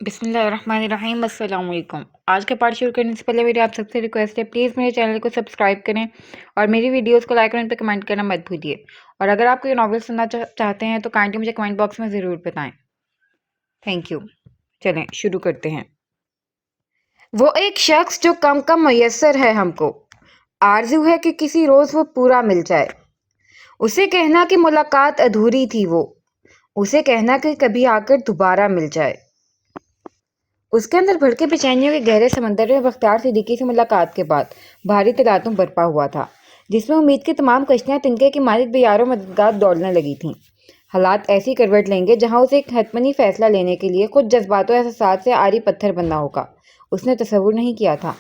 बिस्मिल्लाहिर्रहमानिर्रहीम। अस्सलाम वालेकुम। आज का पार्ट शुरू करने से पहले मेरी आप सबसे रिक्वेस्ट है, प्लीज़ मेरे चैनल को सब्सक्राइब करें और मेरी वीडियोस को लाइक और उन पर कमेंट करना मत भूलिए। और अगर आप कोई नॉवेल सुनना चाहते हैं तो काइंडली मुझे कमेंट बॉक्स में ज़रूर बताएं। Thank you. चलें शुरू करते हैं। वो एक शख्स जो कम कम मैसर है हमको, आरज़ू है कि किसी रोज़ वो पूरा मिल जाए। उसे कहना कि मुलाकात अधूरी थी वो, उसे कहना कि कभी आकर दोबारा मिल जाए। उसके अंदर भड़के बेचैनियों के गहरे समंदर में बख्तियार सिद्दीकी से मुलाकात के बाद भारी तलातुम बरपा हुआ था, जिसमें उम्मीद की तमाम कश्तियां तिनके की मालिक बेयारों मददगार दौड़ने लगी थीं। हालात ऐसी करवट लेंगे जहां उसे एक हतमनी फैसला लेने के लिए कुछ जज्बातों एहसास से आरी पत्थर बनना होगा। उसने तसव्वुर नहीं किया था,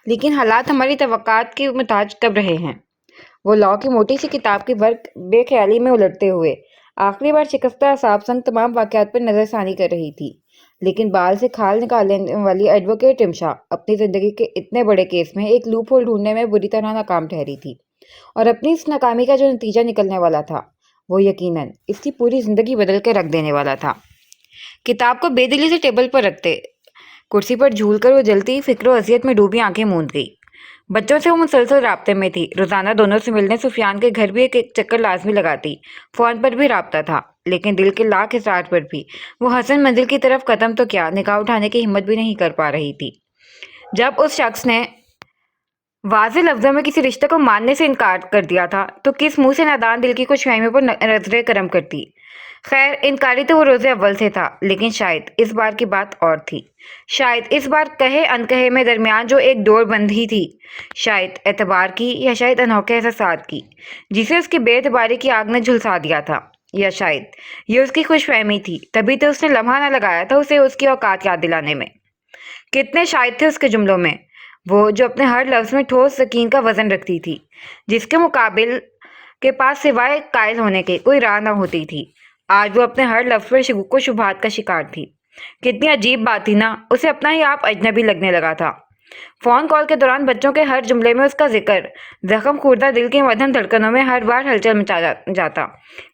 लेकिन हालात हमारी तवक्कात के मुताज कब रहे हैं। वो लॉ की मोटी सी किताब की वर्क बेख्याली में उलटते हुए आखिरी बार शिकस्ता असाब संग तमाम वाक़यात पर नज़रसानी कर रही थी, लेकिन बाल से खाल निकालने वाली एडवोकेट रिमशा अपनी ज़िंदगी के इतने बड़े केस में एक लूप होल ढूंढने में बुरी तरह नाकाम ठहरी थी। और अपनी इस नाकामी का जो नतीजा निकलने वाला था, वो यकीनन इसकी पूरी ज़िंदगी बदल के रख देने वाला था। किताब को बेदिली से टेबल पर रखते कुर्सी पर झूल कर वो जलती फिक्र अजियत में डूबी आंखें मूंद गई। बच्चों से वो मुसलसल राब्ते में थी। रोज़ाना दोनों से मिलने सुफियान के घर भी एक चक्कर लाजमी लगाती। फ़ोन पर भी राब्ता था, लेकिन दिल के लाख इसरार पर भी वो हसन मंजिल की तरफ कदम तो क्या निगाह उठाने की हिम्मत भी नहीं कर पा रही थी। जब उस शख्स ने वाज़ेह लफ्ज़ों में किसी रिश्ते को मानने से इनकार कर दिया था, तो किस मुंह से नादान दिल की कुछ फहमियों पर नजरें करम करती। खैर, इनकारी तो वो रोज़े अव्वल से था, लेकिन शायद इस बार की बात और थी। शायद इस बार कहे अनकहे में दरमियान जो एक डोर बंधी थी, शायद एतबार की या शायद अनोखे एहसास की, जिसे उसकी बेएतबारी की आग ने झुलसा दिया था। या शायद ये उसकी खुशफहमी थी, तभी तो उसने लम्हा न लगाया था उसे उसकी औकात याद दिलाने में। कितने शायद थे उसके जुमलों में, वो जो अपने हर लफ्ज़ में ठोस यकीन का वज़न रखती थी, जिसके मुकाबिल के पास सिवाय कायल होने के कोई राह न होती थी। आज वो अपने हर लफ्ज़ पर शिकूक शुबहात का शिकार थी। कितनी अजीब बात थी ना, उसे अपना ही आप अजनबी लगने लगा था। फ़ोन कॉल के दौरान बच्चों के हर जुमले में उसका जिक्र ज़ख्म खुर्दा दिल की मध्यम धड़कनों में हर बार हलचल मचा जाता।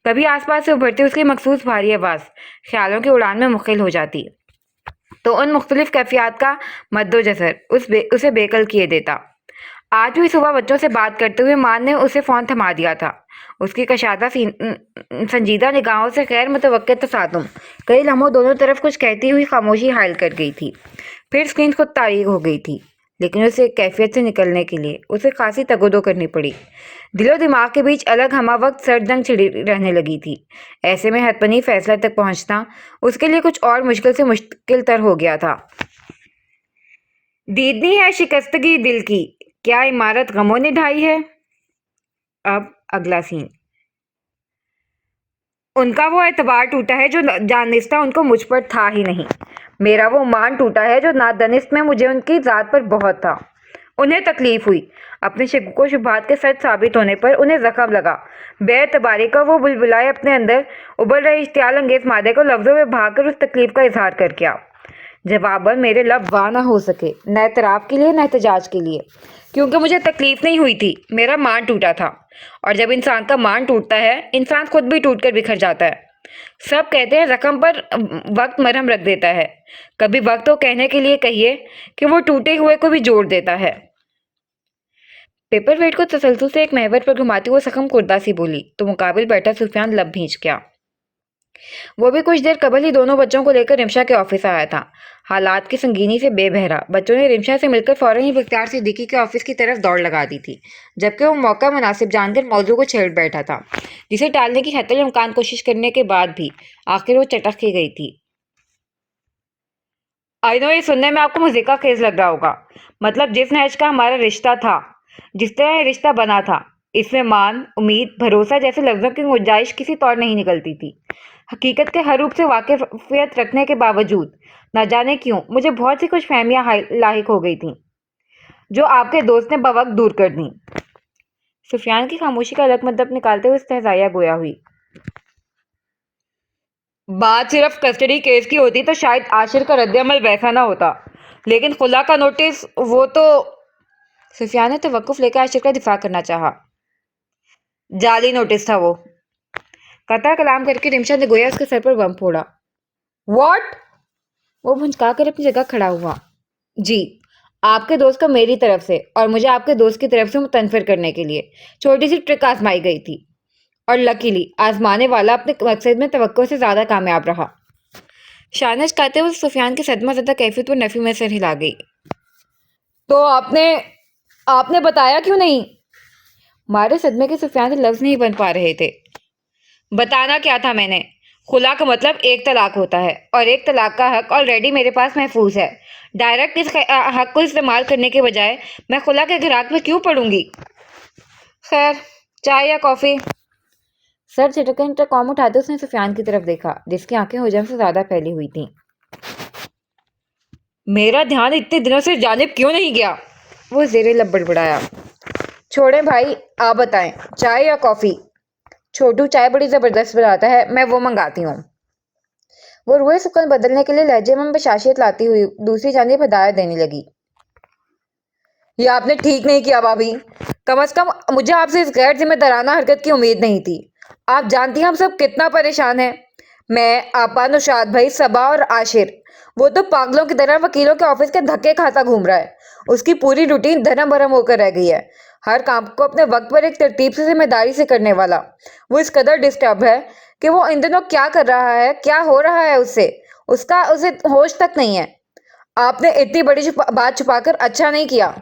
कभी आसपास से उभरती उसकी मखसूस भारी आवाज़ ख्यालों की उड़ान में मुख्तिल हो जाती, तो उन मुख्तलिफ कैफियत का मद्दोजसर उसे बेकल किए देता। आज भी सुबह बच्चों से बात करते हुए माँ ने उसे फ़ोन थमा दिया था। उसकी कशादा संजीदा निगाहों से गैर मुतवक्किल तसादुम कई लम्हों दोनों तरफ कुछ कहती हुई खामोशी हायल कर गई थी। फिर स्क्रीन खुद तारीख हो गई थी, लेकिन उसे कैफियत से निकलने के लिए उसे खासी तगदो करनी पड़ी। दिलो दिमाग के बीच अलग हमा वक्त सरजंग छिड़ी रहने लगी थी। ऐसे में हतमनी फैसला तक पहुंचना उसके लिए कुछ और मुश्किल से मुश्किल तर हो गया था। दीदनी है शिकस्तगी दिल की, क्या इमारत गमों ने ढाई है। अब अगला सीन। उनका वो एतबार टूटा है जो जाननिस्ता उनको मुझ पर था ही नहीं। मेरा वो मान टूटा है जो नादानिस्त में मुझे उनकी ज़ात पर बहुत था। उन्हें तकलीफ हुई, अपने शिकूक शुबहात के सच साबित होने पर उन्हें जख्म लगा। बेएतबारी का वो बुलबुलाए अपने अंदर उबल रहे इश्तियाल अंगेज मादे को लफ्ज़ों में भागकर उस तकलीफ का इजहार कर किया। जवाबन मेरे लब वाह ना हो सके, न एतराफ़ के लिए न एहतजाज के लिए, क्योंकि मुझे तकलीफ नहीं हुई थी, मेरा मान टूटा था। और जब इंसान का मान टूटता है, इंसान खुद भी टूट कर बिखर जाता है। सब कहते हैं जख्म पर वक्त मरहम रख देता है। कभी वक्त को कहने के लिए कहिए कि वो टूटे हुए को भी जोड़ देता है। पेपर वेट को तसलसल से एक महवर पर घुमाती हुई सखम कुर्दा सी बोली, तो मुकाबिल बैठा सुफियान लब भींच गया। वो भी कुछ देर कबल ही दोनों बच्चों को लेकर रिमशा के ऑफिस आया था। हालात की संगीनी से बेबहरा बच्चों ने रिमशा से मिलकर फौरन ही बख्तियार सिद्दीकी के ऑफिस की तरफ दौड़ लगा दी थी, जबकि वो मौका मुनासिब जानकर मौजू को छेड़ बैठा था, जिसे टालने की हत्तल इम्कान कोशिश करने के बाद भी आखिर वो चटक ही गई थी। आई नो ये सुनने में आपको मुझे का खेज लग रहा होगा, मतलब जिस नहज का हमारा रिश्ता था, जिस तरह ये रिश्ता बना था, इसमें मान, उम्मीद, भरोसा जैसे लफ्ज़ों की गुंजाइश किसी तौर नहीं निकलती थी। हकीकत के हर रूप से वाकिफियत रखने के बावजूद न जाने क्यों मुझे बहुत सी कुछ फहमियाँ लाहिक हो गई थीं, जो आपके दोस्त ने बवक्त दूर कर दी। सुफियान की खामोशी का अलग मतलब निकालते हुए इस्तेहज़ाया गोया हुई। बात सिर्फ कस्टडी केस की होती तो शायद आशिर का रद्द-ए-अमल वैसा ना होता, लेकिन खुला का नोटिस वो तो। सुफियान ने तवक्कुफ लेकर आशिर का दिफा करना चाहा। जाली नोटिस था वो, कता कलाम करके रिमशा ने गोया उसके सर पर बम फोड़ा। व्हाट? वो भुंचका कर अपनी जगह खड़ा हुआ। जी, आपके दोस्त को मेरी तरफ से और मुझे आपके दोस्त की तरफ से मुतनफिर करने के लिए छोटी सी ट्रिक आजमाई गई थी, और लकीली आजमाने वाला अपने मकसद में तवक्को से ज्यादा कामयाब रहा। शानश कहते हुए सुफियान की सदमा ज़दा कैफियत पर नफी में सर हिला गई। तो आपने आपने बताया क्यों नहीं? मारे सदमे के सुफियान से लफ्ज नहीं बन पा रहे थे। बताना क्या था मैंने? खुला का मतलब एक तलाक होता है, और एक तलाक का हक ऑलरेडी मेरे पास महफूज है। डायरेक्ट इस हक को इस्तेमाल करने के बजाय मैं खुला के घराक में क्यों पड़ूंगी? खैर, चाय या कॉफी? सर झटकर इंटरकॉम उठाते उसने सुफियान की तरफ देखा, जिसकी आंखें हुजम से ज्यादा फैली हुई थीं। मेरा ध्यान इतने दिनों से जानिब क्यों नहीं गया? वो ज़ेरे लब बड़बड़ाया। छोड़ें भाई, आप बताएं, चाय या कॉफी? छोटू चाय बड़ी जबरदस्त बनाता है, मैं वो मंगाती हूँ। वो रुए सुकन बदलने के लिए लहजे में बशाशियत लाती हुई दूसरी जानिब हिदायत देने लगी। ये आपने ठीक नहीं किया भाभी। कम से कम मुझे आपसे इस गैर जिम्मेदाराना हरकत की उम्मीद नहीं थी। आप जानती हैं हम सब कितना परेशान हैं। मैं, आपा, नुशाद भाई, सबा और आशिर। वो तो पागलों की तरह वकीलों के ऑफिस के धक्के खाता घूम रहा है। उसकी पूरी रूटीन धर्म भरम होकर रह गई है। हर काम को अपने वक्त पर एक तरतीब से जिम्मेदारी से करने वाला वो इस कदर डिस्टर्ब है कि वो इन दिनों क्या कर रहा है, क्या हो रहा है उससे उसका उसे होश तक नहीं है। आपने इतनी बड़ी बात छुपाकर अच्छा नहीं किया।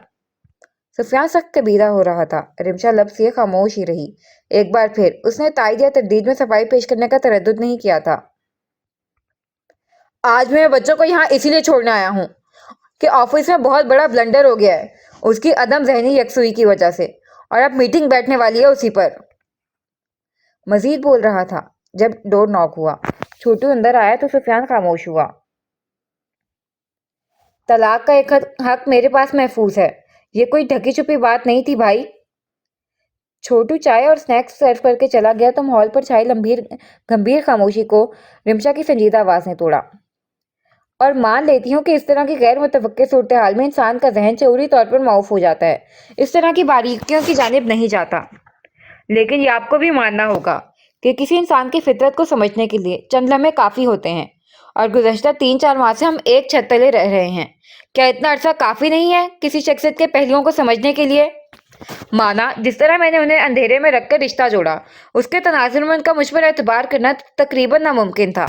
सुफियान सख्त कबीरा हो रहा था। रिमशा लब से खामोश ही रही। एक बार फिर उसने तायद या तरदीद में सफाई पेश करने का तरद्दुद नहीं किया था। आज मैं बच्चों को यहाँ इसीलिए छोड़ने आया हूँ कि ऑफिस में बहुत बड़ा ब्लंडर हो गया है उसकी अदम जहनी यकसुई की वजह से, और अब मीटिंग बैठने वाली है उसी पर। मजीद बोल रहा था जब डोर नॉक हुआ। छोटू अंदर आया तो सुफियान खामोश हुआ। तलाक का एक हक मेरे पास महफूज है, ये कोई ढकी छुपी बात नहीं थी भाई। छोटू चाय और स्नैक्स सर्व करके चला गया तो माहौल पर छाई गंभीर खामोशी को रिमशा की संजीदा आवाज ने तोड़ा। और मान लेती हूँ कि इस तरह की गैर मुतवक्के सूरत हाल में इंसान का जहन शऊरी तौर पर माऊफ हो जाता है, इस तरह की बारीकियों की जानिब नहीं जाता। लेकिन ये आपको भी मानना होगा कि किसी इंसान की फितरत को समझने के लिए चंद लम्हे काफ़ी होते हैं, और गुज़श्ता 3-4 माह से हम एक छत तले रह रहे हैं। क्या इतना अरसा काफ़ी नहीं है किसी शख्सियत के पहलुओं को समझने के लिए? माना जिस तरह मैंने उन्हें अंधेरे में रखकर रिश्ता जोड़ा, उसके तनाजुर में उनका मुझ पर एतबार करना तकरीबन नामुमकिन था।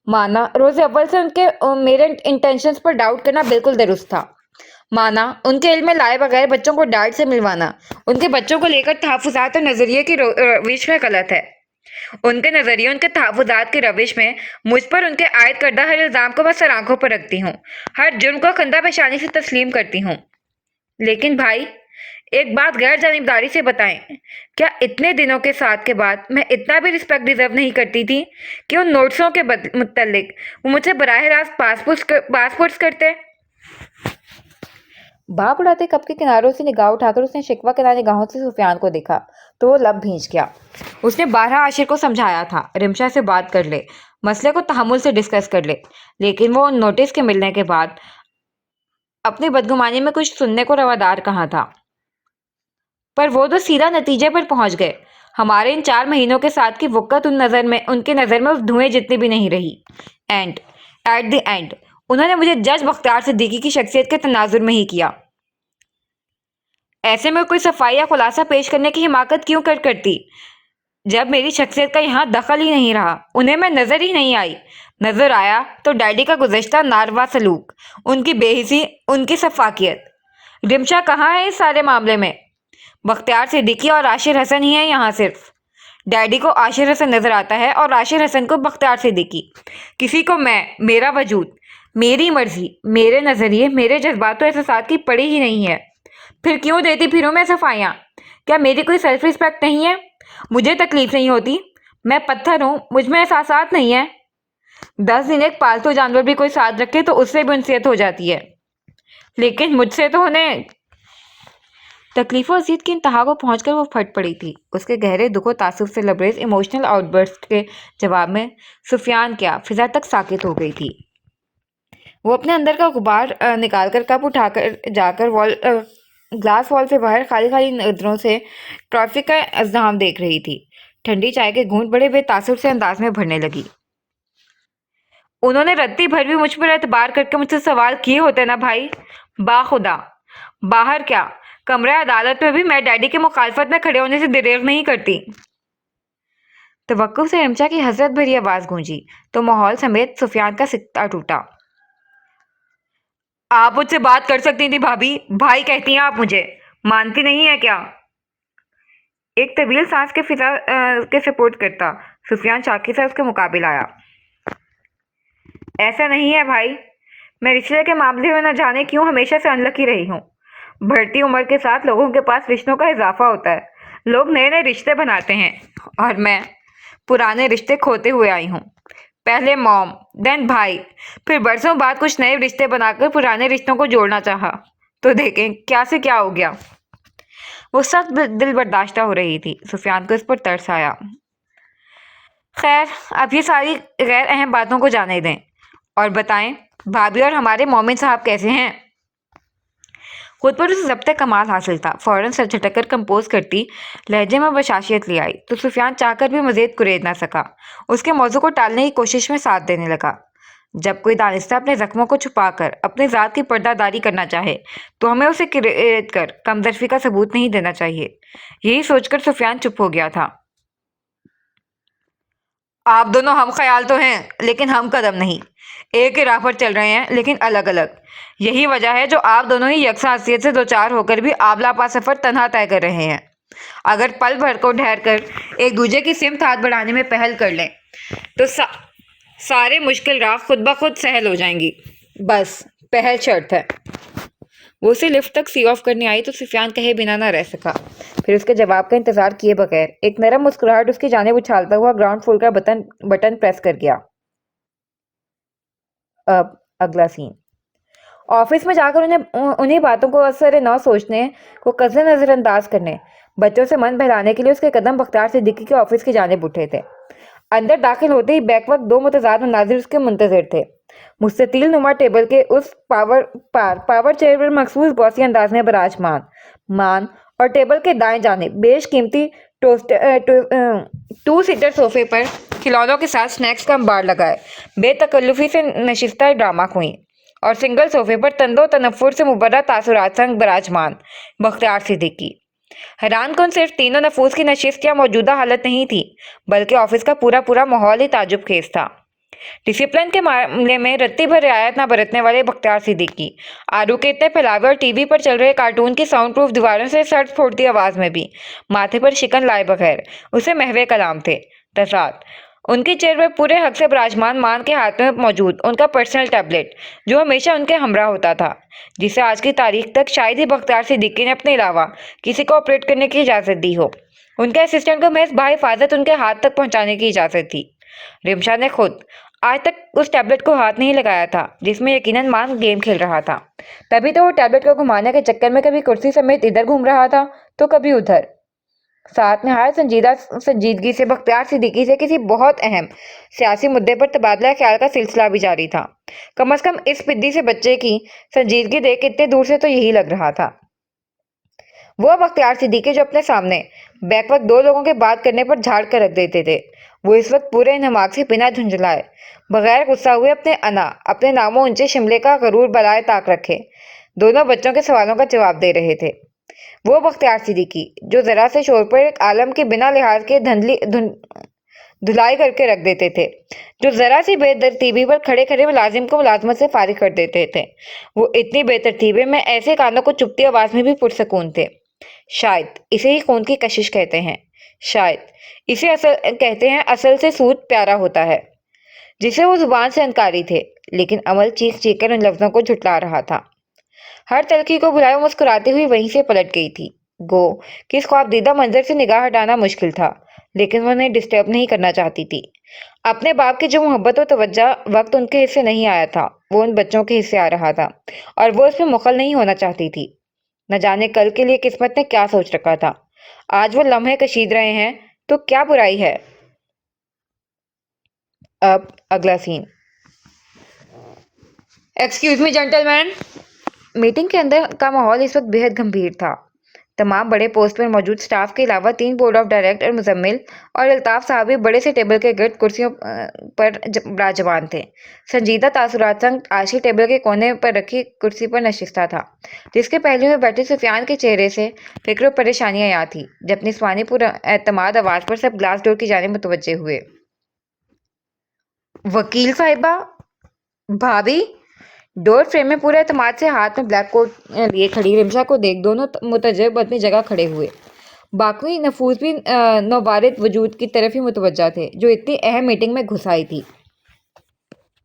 माना रोज़ अव्वल से उनके मेरे इंटेंशंस पर डाउट करना बिल्कुल दुरुस्त था। माना उनके इल्म में लाए बगैर बच्चों को डांट से मिलवाना उनके बच्चों को लेकर तहफ़्फ़ुज़ात और नज़रिए की रविश में गलत है। उनके नज़रिए, उनके तहफ़्फ़ुज़ात की रविश में मुझ पर उनके आयद करदा हर इल्ज़ाम को मैं सर आंखों पर रखती हूँ, हर जुर्म को खंदा पेशानी से तस्लीम करती हूँ। लेकिन भाई, एक बात गैर जानिबदारी से बताएं, क्या इतने दिनों के साथ के बाद मैं इतना भी रिस्पेक्ट डिजर्व नहीं करती थी कि उन नोट्सों के मुतल्लिक वो मुझसे बराह रास्त पासपोर्ट्स करते? भाप उड़ाते कप के किनारों से निगाह उठाकर उसने शिकवा किनारे निगाहों से सुफियान को देखा तो वो लब भींच गया। उसने 12 आशिर को समझाया था रिमशा से बात कर ले, मसले को तहम्मुल से डिस्कस कर ले, लेकिन वो उन नोटिस के मिलने के बाद अपनी बदगुमानी में कुछ सुनने को रवादार कहाँ था। पर वो तो सीधा नतीजे पर पहुंच गए। हमारे इन 4 महीनों के साथ की वक़्त उनके नज़र में उस धुएं जितनी भी नहीं रही। एंड एट द एंड उन्होंने मुझे जज बख्तियार सिद्दीकी की शख्सियत के तनाजुर में ही किया। ऐसे में कोई सफाई या खुलासा पेश करने की हिमाकत क्यों करती, जब मेरी शख्सियत का यहाँ दखल ही नहीं रहा? उन्हें मैं नज़र ही नहीं आई। नज़र आया तो डैडी का गुज़श्ता नारवा सलूक, उनकी बेहिसी, उनकी सफाकियत। रिमशा कहाँ है इस सारे मामले में? बख्तियार सिद्दीकी और आशिर हसन ही हैं यहाँ सिर्फ। डैडी को आशिर हसन नजर आता है और आशिर हसन को बख्तियार सिद्दीकी। किसी को मैं, मेरा वजूद, मेरी मर्जी, मेरे नज़रिए, मेरे जज्बात और एहसासात की पड़ी ही नहीं है। फिर क्यों देती फिरूं मैं सफाइयाँ? क्या मेरी कोई सेल्फ रिस्पेक्ट नहीं है? मुझे तकलीफ नहीं होती? मैं पत्थर हूँ, मुझ में एहसासात नहीं है? 10 दिन एक पालतू जानवर भी कोई साथ रखे तो उससे भी उनसियत हो जाती है, लेकिन मुझसे तो उन्हें। तकलीफ और ज़िद की इंतहा को पहुंचकर वो फट पड़ी थी। उसके गहरे दुख और तासुफ से लबरेज इमोशनल आउटबर्स्ट के जवाब में सुफियान क्या फिजा तक साकित हो गई थी। वो अपने अंदर का गुबार निकालकर कप उठाकर जाकर ग्लास वॉल से बाहर खाली खाली नजरों से ट्रैफिक का अज़्ज़ाम देख रही थी। ठंडी चाय के घूंट बड़े बेतासुर से अंदाज में भरने लगी। उन्होंने रत्ती भर भी मुझ पर एतबार करके मुझसे सवाल किए होते ना भाई। बाखुदा, बाहर क्या, कमरे अदालत में भी मैं डैडी की मुखालफत में खड़े होने से दिरेर नहीं करती। तवक्कुफ से रिमशा की हसरत भरी आवाज गूंजी तो माहौल समेत सुफियान का सिकता टूटा। आप मुझसे बात कर सकती थी भाभी, भाई कहती हैं आप मुझे, मानती नहीं है क्या? एक तवील सांस के फिजा के सपोर्ट करता सुफियान शाकी से उसके मुकाबिल आया। ऐसा नहीं है भाई, मैं रिश्ते के मामले में न जाने क्यों हमेशा से अनलकी रही हूँ। बढ़ती उम्र के साथ लोगों के पास रिश्तों का इजाफा होता है, लोग नए नए रिश्ते बनाते हैं और मैं पुराने रिश्ते खोते हुए आई हूँ। पहले मॉम, देन भाई, फिर बरसों बाद कुछ नए रिश्ते बनाकर पुराने रिश्तों को जोड़ना चाहा तो देखें क्या से क्या हो गया। वो सख्त दिल बर्दाश्त हो रही थी। सुफियान को इस पर तरस आया। खैर, अब ये सारी गैर अहम बातों को जाने दें और बताएं भाभी और हमारे मोमिन साहब कैसे हैं? खुद पर उसे ज़ब्त कमाल हासिल था। फ़ौरन सर झटक कर कंपोज करती लहजे में बशाशियत ले आई तो सुफियान चाहकर भी मज़ीद कुरेद ना सका। उसके मौजू को टालने की कोशिश में साथ देने लगा। जब कोई दानिस्ता अपने ज़ख्मों को छुपाकर अपनी ज़ात की पर्दादारी करना चाहे तो हमें उसे कुरेद कर कमतरफी का सबूत नहीं देना चाहिए। यही सोचकर सुफियान चुप हो गया था। आप दोनों हम ख्याल तो हैं लेकिन हम कदम नहीं। एक ही राह पर चल रहे हैं लेकिन अलग अलग। यही वजह है जो आप दोनों ही यकसा हैसियत से दो चार होकर भी आबलापा सफ़र तन्हा तय कर रहे हैं। अगर पल भर को ठहर कर एक दूसरे की सिमत हाथ बढ़ाने में पहल कर लें तो सारे मुश्किल राह खुद ब खुद सहल हो जाएंगी। बस पहल शर्त है। वो उसे लिफ्ट तक सी ऑफ करने आई तो सुफियान कहे बिना ना रह सका। फिर उसके जवाब का इंतजार किए बगैर एक नरम मुस्कुराहट उसकी जानिब उछालता हुआ ग्राउंड फ्लोर का बटन प्रेस कर गया। अब अगला सीन। ऑफिस में जाकर उन्हीं बातों को असर न सोचने को कज़े नज़रअंदाज करने, बच्चों से मन बहलाने के लिए उसके कदम बख्तियार सिद्दीकी के ऑफिस की जानिब उठे थे। अंदर दाखिल होते ही बैक वक्त दो मुतज़ाद मनाजिर उसके मुंतज़िर थे। मुस्ततील नुमा टेबल के उस पावर चेयर पर मखसूस बॉसी अंदाज में बराजमान मान और टेबल के दाएं जानिब बेशकीमती टू सीटर सोफे पर खिलौनों के साथ स्नैक्स का अंबार लगाए बेतकल्लुफ़ी से नशिस्ता ड्रामा क्वीन और सिंगल सोफे पर तंदो तनफ्फुर से मुबर्रा तासुरात संग बराजमान बख्तियार सिद्दीकी। हैरान कौन सिर्फ तीनों नफूस की नशिस्त या मौजूदा हालत नहीं थी बल्कि ऑफिस का पूरा माहौल ही ताजुब खेज था। डिसिप्लिन के मामले में रत्ती भर रियायत न बरतने वाले बख्तियार सिद्दीकी आरू के इतने फैलावे और टीवी पर चल रहे कार्टून की साउंड प्रूफ दीवारों से सर फोड़ती आवाज में भी माथे पर शिकन लाए बगैर उसे महवे कलाम थे। तसाद उनकी चेयर पर पूरे हक से बराजमान मान के हाथ में मौजूद उनका पर्सनल टैबलेट जो हमेशा उनके हमरा होता था, जिसे आज की तारीख तक शायद ही बख्तियार सिद्दीकी ने अपने अलावा किसी को ऑपरेट करने की इजाज़त दी हो। उनके असिस्टेंट को महज बाहिफाजत उनके हाथ तक पहुंचाने की इजाज़त थी। रिमशा ने खुद आज तक उस टैबलेट को हाथ नहीं लगाया था जिसमें यकीनन मान गेम खेल रहा था। तभी तो वो टैबलेट को घुमाने के चक्कर में कभी कुर्सी समेत इधर घूम रहा था तो कभी उधर। साथ नहायत संजीदगी से बख्तियार सिद्दीकी से किसी बहुत अहम सियासी मुद्दे पर तबादला ख्याल का सिलसिला भी जारी था। कम अज कम इस पिद्दी से बच्चे की संजीदगी देख इतने दूर से तो यही लग रहा था। वो बख्तियार सिद्दीकी जो अपने सामने बैक वक्त दो लोगों के बात करने पर झाड़ कर रख देते थे, वो इस वक्त पूरे नमाक से बिना झुंझलाए बगैर गुस्सा हुए अपने नामों ऊंचे शिमले का गरूर बलाए ताक रखे दोनों बच्चों के सवालों का जवाब दे रहे थे। वो बख्तियार सिद्दीकी जो जरा से शोर पर एक आलम के बिना लिहाज के धुलाई करके रख देते थे, जो जरा सी बेतरतीबी पर खड़े खड़े मुलाजिम को मुलाजमत से फारिग कर देते थे, वो इतनी बेतरतीबे में ऐसे कानों को चुपती आवाज में भी पुरसकून थे। शायद इसे ही खून की कशिश कहते हैं, शायद इसे असल कहते हैं असल से सूद प्यारा होता है, जिसे वो जुबान से अनकारी थे लेकिन अमल चीख चीख कर उन लफ्जों को झुटला रहा था। हर तलखी को बुलाए मुस्कुराती हुई वहीं से पलट गई थी। गो कि इस ख्वाबदीदा मंजर से निगाह हटाना मुश्किल था लेकिन वो उन्हें डिस्टर्ब नहीं करना चाहती थी। अपने बाप की जो मोहब्बत और तवज्जो वक्त उनके हिस्से नहीं आया था वो उन बच्चों के हिस्से आ रहा था और वो इसमें मुखल नहीं होना चाहती थी। न जाने कल के लिए किस्मत ने क्या सोच रखा था। आज वो लम्हे कशीद रहे हैं तो क्या बुराई है। अब अगला scene. Excuse me gentleman. Meeting के अंदर का माहौल इस वक्त बेहद गंभीर था। तमाम बड़े पोस्ट पर मौजूद स्टाफ के अलावा 3 बोर्ड ऑफ डायरेक्टर और मुजम्मिल और अल्ताफ साहब भी बड़े से टेबल के गिर्द कुर्सियों पर विराजमान थे। संजीदा तासुरात संग आशिर टेबल के कोने पर रखी कुर्सी पर नशिस्ता था, जिसके पहलू में बैठे सुफियान के चेहरे से फिक्र और परेशानियां याद थी। जब निस्वानी पुरएतमाद आवाज पर सब ग्लास डोर की जानिब मुतवज्जे हुए। वकील साहिबा, भाभी। डोर फ्रेम में पूरे एतमाद से हाथ में ब्लैक कोट लिए खड़ी रिमशा को देख दोनों मुतजब अपनी जगह खड़े हुए। बाकी नफूस भी नवारिद वजूद की तरफ ही मुतवज्जा थे, जो इतनी अहम मीटिंग में घुस आई थी।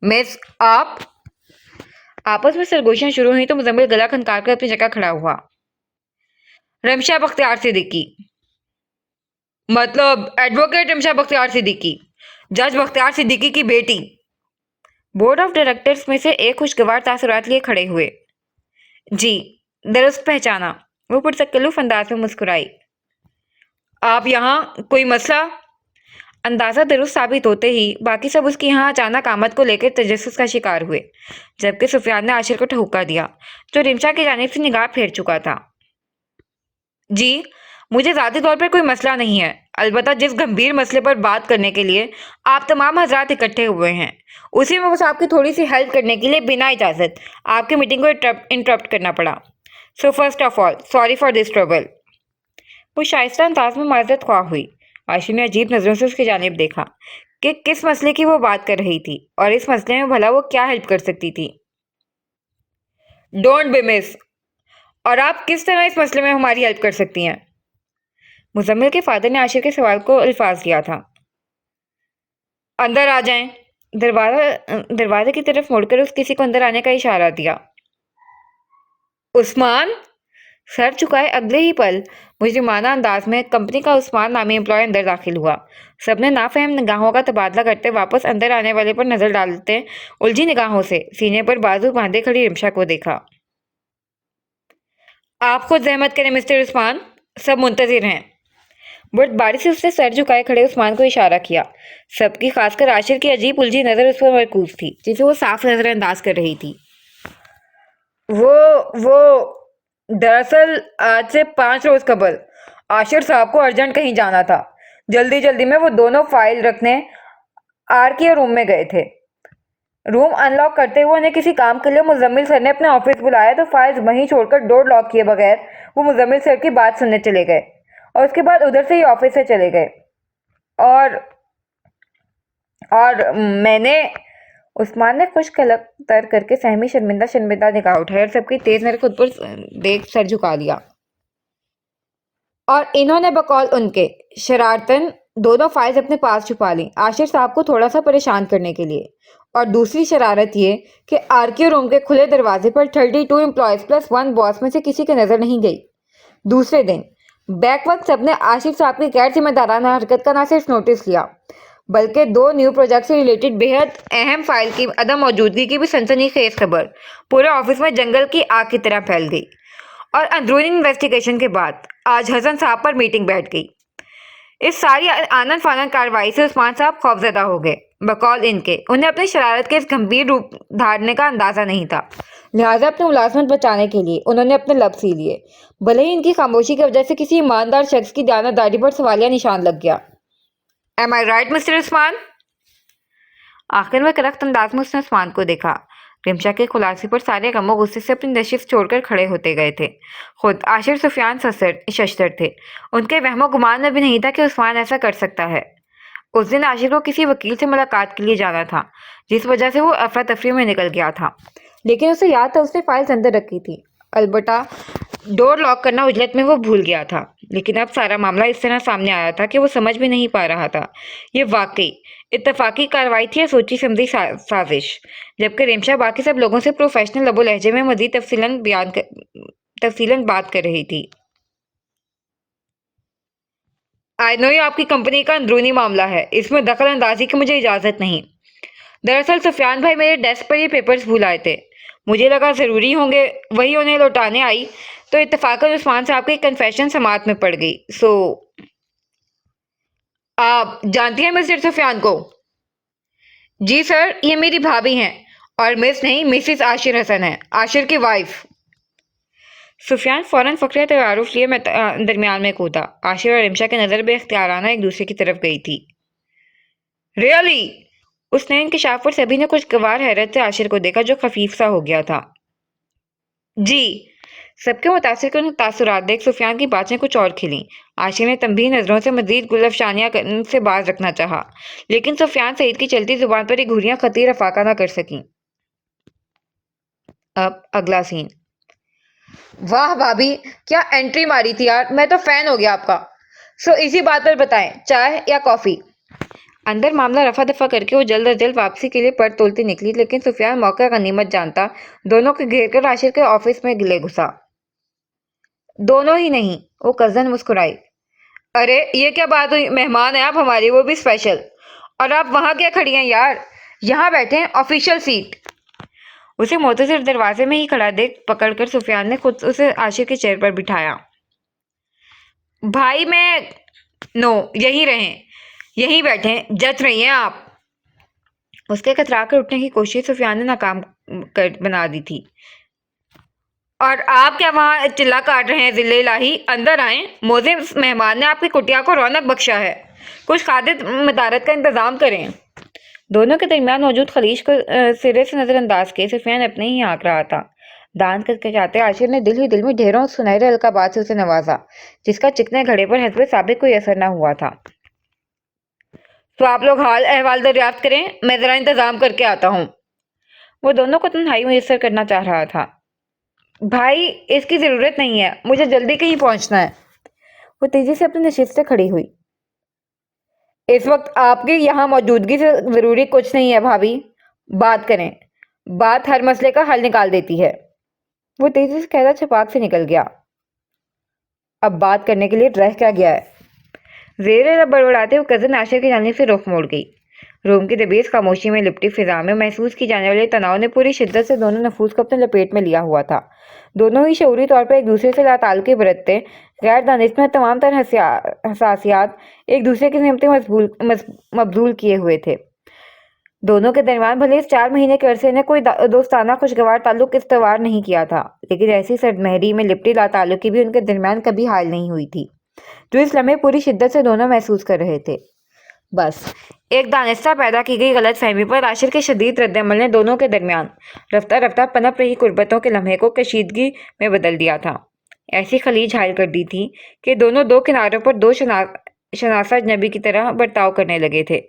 मिस, आप। आपस में सरगोशियां शुरू हुई तो मुजम्मिल गला खनकार कर अपनी जगह खड़ा हुआ। रिमशा बख्तियार सिद्दीकी। मतलब एडवोकेट रिमशा बख्तियार सिद्दीकी, जज बख्तियार सिद्दीकी की बेटी। बोर्ड ऑफ डायरेक्टर्स में से एक खुशगवार तासुरात लिए खड़े हुए। जी, दुरुस्त पहचाना। वो पुरतकल्लुफ अंदाज में मुस्कुराई। आप यहाँ कोई मसला? अंदाज़ा दुरुस्त साबित होते ही बाकी सब उसकी यहाँ अचानक आमद को लेकर तजस्सुस का शिकार हुए, जबकि सुफियान ने आशिर को ठहुका दिया, जो रिमशा की जानिब से निगाह फेर चुका था। जी, मुझे ज़ाती तौर पर कोई मसला नहीं है, अलबत्ता जिस गंभीर मसले पर बात करने के लिए आप तमाम हजरात इकट्ठे हुए हैं, उसी में बस आपकी थोड़ी सी हेल्प करने के लिए बिना इजाज़त आपकी मीटिंग को इंटरप्ट करना पड़ा। So first of all sorry for this trouble. वो शाइस्ता अंदाज में माजरत ख्वाह हुई। आशिर ने अजीब नज़रों से उसकी जानिब देखा कि किस मसले की वो बात कर रही थी और इस मसले में भला वो क्या हेल्प कर सकती थी। डोंट बी मिस, और आप किस तरह इस मसले में हमारी हेल्प कर सकती हैं? मुजम्मिल के फादर ने आशिर के सवाल को अल्फाज किया था। अंदर आ जाएं। दरवाजे की तरफ मुड़कर उस किसी को अंदर आने का इशारा दिया। उस्मान। सर झुकाए अगले ही पल मुजरिमाना अंदाज में कंपनी का उस्मान नामी एम्प्लॉय अंदर दाखिल हुआ। सबने नाफहम निगाहों का तबादला करते वापस अंदर आने वाले पर नजर डालते उलझी निगाहों से सीने पर बाजू बांधे खड़ी रिमशा को देखा। आप खुद जहमत करें मिस्टर उस्मान, सब मुंतजिर हैं। बर्फबारी से उसने सर झुकाए खड़े उस्मान को इशारा किया। सबकी, खासकर आशिर की अजीब उलझी नजर उस पर मरकूज थी, जिसे वो साफ नजरअंदाज कर रही थी। वो दरअसल आज से 5 रोज कबल आशिर साहब को अर्जेंट कहीं जाना था। जल्दी जल्दी में वो दोनों फाइल रखने आर के रूम में गए थे। रूम अनलॉक करते हुए उन्हें किसी काम के लिए मुजम्मिल सर ने अपने ऑफिस बुलाया तो फाइल्स वहीं छोड़कर डोर लॉक किए बगैर वो मुजम्मिल सर की बात सुनने चले गए और उसके बाद उधर से ही ऑफिस से चले गए। और मैंने, उस्मान ने खुश कलक तर करके सहमी शर्मिंदा निगाह उठाई और सबकी तेज नजर खुद पर देख सर झुका लिया। और इन्होंने बकौल उनके शरारतन दोनों फाइल्स अपने पास छुपा ली, आशिर साहब को थोड़ा सा परेशान करने के लिए। और दूसरी शरारत ये कि आरके रूम के खुले दरवाजे पर 32 एम्प्लॉयज प्लस 1 बॉस में से किसी की नजर नहीं गई। दूसरे दिन बैक वक्त सबने आशिर साहब की गैर जिम्मेदाराना हरकत का ना सिर्फ नोटिस लिया, बल्कि 2 न्यू प्रोजेक्ट से रिलेटेड बेहद अहम फाइल की अदम मौजूदगी की भी सनसनीखेज खबर पूरे ऑफिस में जंगल की आग की तरह फैल गई। और अंदरूनी इन्वेस्टिगेशन के बाद आज हसन साहब पर मीटिंग बैठ गई। इस सारी आनन फानन कार्रवाई से उस्मान साहब खौफजदा हो गए। बकौल इनके, उन्हें अपनी शरारत के इस गंभीर रूप धारने का अंदाजा नहीं था, लिहाजा अपने मुलाजमत बचाने के लिए उन्होंने अपने लब सी लिए, भले ही इनकी खामोशी की वजह से किसी ईमानदार शख्स की दयानतदारी पर सवालिया निशान लग गया। एम आई राइट मिस्टर उस्मान? आखिर में करख्त अंदाज में उसने उस्मान को देखा। रिमशा के खुलासे पर सारे गमो गुस्से से अपनी नशिस्त छोड़कर खड़े होते गए थे। खुद आशिर सुफियान शशतर थे। उनके वहमो गुमान में भी नहीं था कि उस्मान ऐसा कर सकता है। उस दिन आशिर को किसी वकील से मुलाकात के लिए जाना था, जिस वजह से वो अफरा तफरी में निकल गया था, लेकिन उसे याद था उसने फाइल्स अंदर रखी थी। अलबत्ता डोर लॉक करना उजलत में वो भूल गया था। लेकिन अब सारा मामला इस तरह सामने आया था कि वो समझ भी नहीं पा रहा था ये वाकई इत्तफाकी कार्रवाई थी या सोची समझी साजिश। जबकि रिमशा बाकी सब लोगों से प्रोफेशनल लबो लहजे में मजीद तफसीलन बात कर रही थी। आई नो ये आपकी कंपनी का अंदरूनी मामला है, इसमें दखल अंदाजी की मुझे इजाज़त नहीं। दरअसल सुफियान भाई मेरे डेस्क पर ये पेपर्स भूल आए थे, मुझे लगा ज़रूरी होंगे, वही उन्हें लौटाने आई तो इत्तफाकन उस्मान साहब की कन्फेशन समात में पड़ गई। सो आप जानती हैं मिस्टर सुफियान को? जी सर, ये मेरी भाभी हैं, और मिस नहीं मिसिस आशिर हसन है, आशिर की वाइफ। सुफियान फौरन फकरे तारुफ लिए मैं दरमियान में कूदा। आशिर और रिमशा की नज़र बेख्तियाराना एक दूसरे की तरफ गई थी। रियली? उस नए इंकशाफ पर सभी ने कुछ गवार हैरत से आशिर को देखा, जो खफीफ सा हो गया था। जी। सबके मुतासिर कुन तासुरात देख सुफियान की बातें कुछ और खिलीं। आशिर ने तंबीह नजरों से मजीद गुलफशानियां से बाज रखना चाहा, लेकिन सुफियान सईद की चलती जुबान पर एक घुरियां खतीर रफाका न कर सकी। अब अगला सीन। वाह भाभी, क्या एंट्री मारी थी यार, मैं तो फैन हो गया आपका। सो इसी बात पर बताएं, चाय या कॉफी? अंदर मामला रफा दफा करके वो जल्द अज जल्द वापसी के लिए पर तोलती निकली, लेकिन सुफियान मौका गनीमत जानता दोनों को घेर कर आशिर के ऑफिस में गिले घुसा। दोनों ही नहीं, वो कजन मुस्कुराई। अरे ये क्या बात हुई, मेहमान है आप हमारी, वो भी स्पेशल। और आप वहां क्या खड़ी हैं यार, यहाँ बैठे हैं, ऑफिशियल सीट। उसे मोतज़िर दरवाजे में ही खड़ा देख पकड़कर सुफियान ने खुद उसे आशिर के चेयर पर बिठाया। भाई मैं नो, यहीं रहें, यहीं बैठे, जच रही हैं आप। उसके कतरा कर उठने की कोशिश सुफियान ने नाकाम कर बना दी थी। और आप क्या वहाँ चिल्ला काट रहे हैं, जिले इलाही, अंदर आए, मोजे मेहमान ने आपकी कुटिया को रौनक बख्शा है, कुछ खादिर मदारत का इंतजाम करें। दोनों के दरमियान मौजूद खलीज को सिरे से नजरअंदाज किए सुफियान अपने ही आंक रहा था। दांत खटखटाते आशिर ने दिल ही दिल में ढेरों सुनहरे अलकाबात से उसे नवाजा, जिसका चिकने घड़े पर हस्बे साबिक कोई असर न हुआ था। तो आप लोग हाल अहवाल दरियाफ्त करें, मैं जरा इंतजाम करके आता हूँ। वो दोनों को तन्हाई मुयस्सर करना चाह रहा था। भाई इसकी जरूरत नहीं है, मुझे जल्दी कहीं पहुंचना है। वो तेजी से अपनी नशिस्त से खड़ी हुई। इस वक्त आपकी यहाँ मौजूदगी से जरूरी कुछ नहीं है भाभी, बात करें, बात हर मसले का हल निकाल देती है। वो तेजी से कहता छपाक से निकल गया। अब बात करने के लिए रह क्या गया है? जेर बड़बड़ाते हुए कजन आशिर की जानिब से रुख मोड़ गई। रूम की दबीज खामोशी में लिपटी फिजा में महसूस की जाने वाले तनाव ने पूरी शिद्दत से दोनों नफूस को अपने लपेट में लिया हुआ था। दोनों ही शऊरी तौर पर एक दूसरे से लाताल्लुकी बरतते, गैर दानिशमंद तमाम तरह हसासियात एक दूसरे की नियमतें मबजूल किए हुए थे। दोनों के दरमियान भले इस 4 महीने के अरसे ने कोई दोस्ताना खुशगवार ताल्लुक इस्तवार नहीं किया था, लेकिन ऐसी सर्दमहरी में लिपटी लाताल्लुकी भी उनके दरमियान कभी हायल नहीं हुई थी, जो इस लम्हे पूरी शिद्दत से दोनों महसूस कर रहे थे। बस एक दानिस्ता पैदा की गई गलत फहमी पर आशिर के शदीद रद्दअमल ने दोनों के दरमियान रफ्ता रफ्ता पनप रही कुर्बतों के लम्हे को कशीदगी में बदल दिया था। ऐसी खलीज हायल कर दी थी कि दोनों दो किनारों पर दो शनासा अजनबी की तरह बर्ताव करने लगे थे।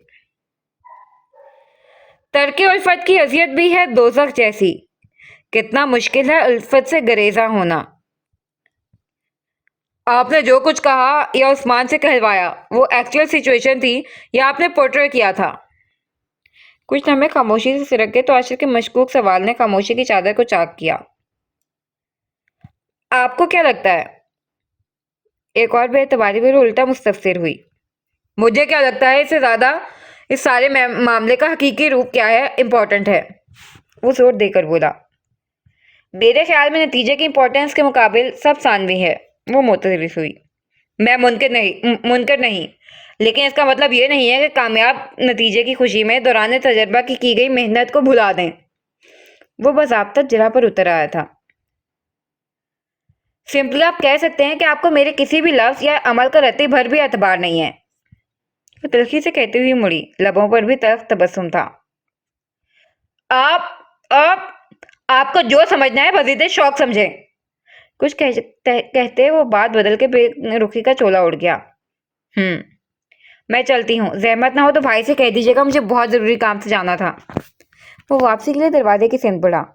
तर्के उल्फत की अजियत भी है दोज़ख जैसी, कितना मुश्किल है उल्फत से गरेजा होना। आपने जो कुछ कहा या उस्मान से कहलवाया, वो एक्चुअल सिचुएशन थी या आपने पोर्ट्रे किया था? कुछ लम्हे खामोशी से सिरक गए तो आशिर के मशकूक सवाल ने खामोशी की चादर को चाक किया। आपको क्या लगता है? एक और बेतबारी में उल्टा मुस्तफसिर हुई। मुझे क्या लगता है इससे ज्यादा इस सारे मामले का हकीकी रूप क्या है इम्पोर्टेंट है। वो जोर देकर बोला। मेरे ख्याल में नतीजे की इम्पोर्टेंस के मुकाबिल सब सानवी है। वो मुतज़िर हुई। मैं मुनकर नहीं, लेकिन इसका मतलब ये नहीं है कि कामयाब नतीजे की खुशी में दौरान तजर्बा की गई मेहनत को भुला दें। वो बज़ाब्ता जरा पर उतर आया था। सिंपली आप कह सकते हैं कि आपको मेरे किसी भी लफ्ज या अमल का रत्ती भर भी एतबार नहीं है। वो तल्खी से कहती हुई मुड़ी, लबों पर भी तल्ख तबस्सुम था। आप आपको जो समझना है वजीद शौक समझें। कुछ कहते वो बात बदल के बेरुखी का चोला उड़ गया। मैं चलती हूँ, जहमत ना हो तो भाई से कह दीजिएगा, मुझे बहुत जरूरी काम से जाना था। वो वापसी के लिए दरवाजे की सिमत बढ़ा।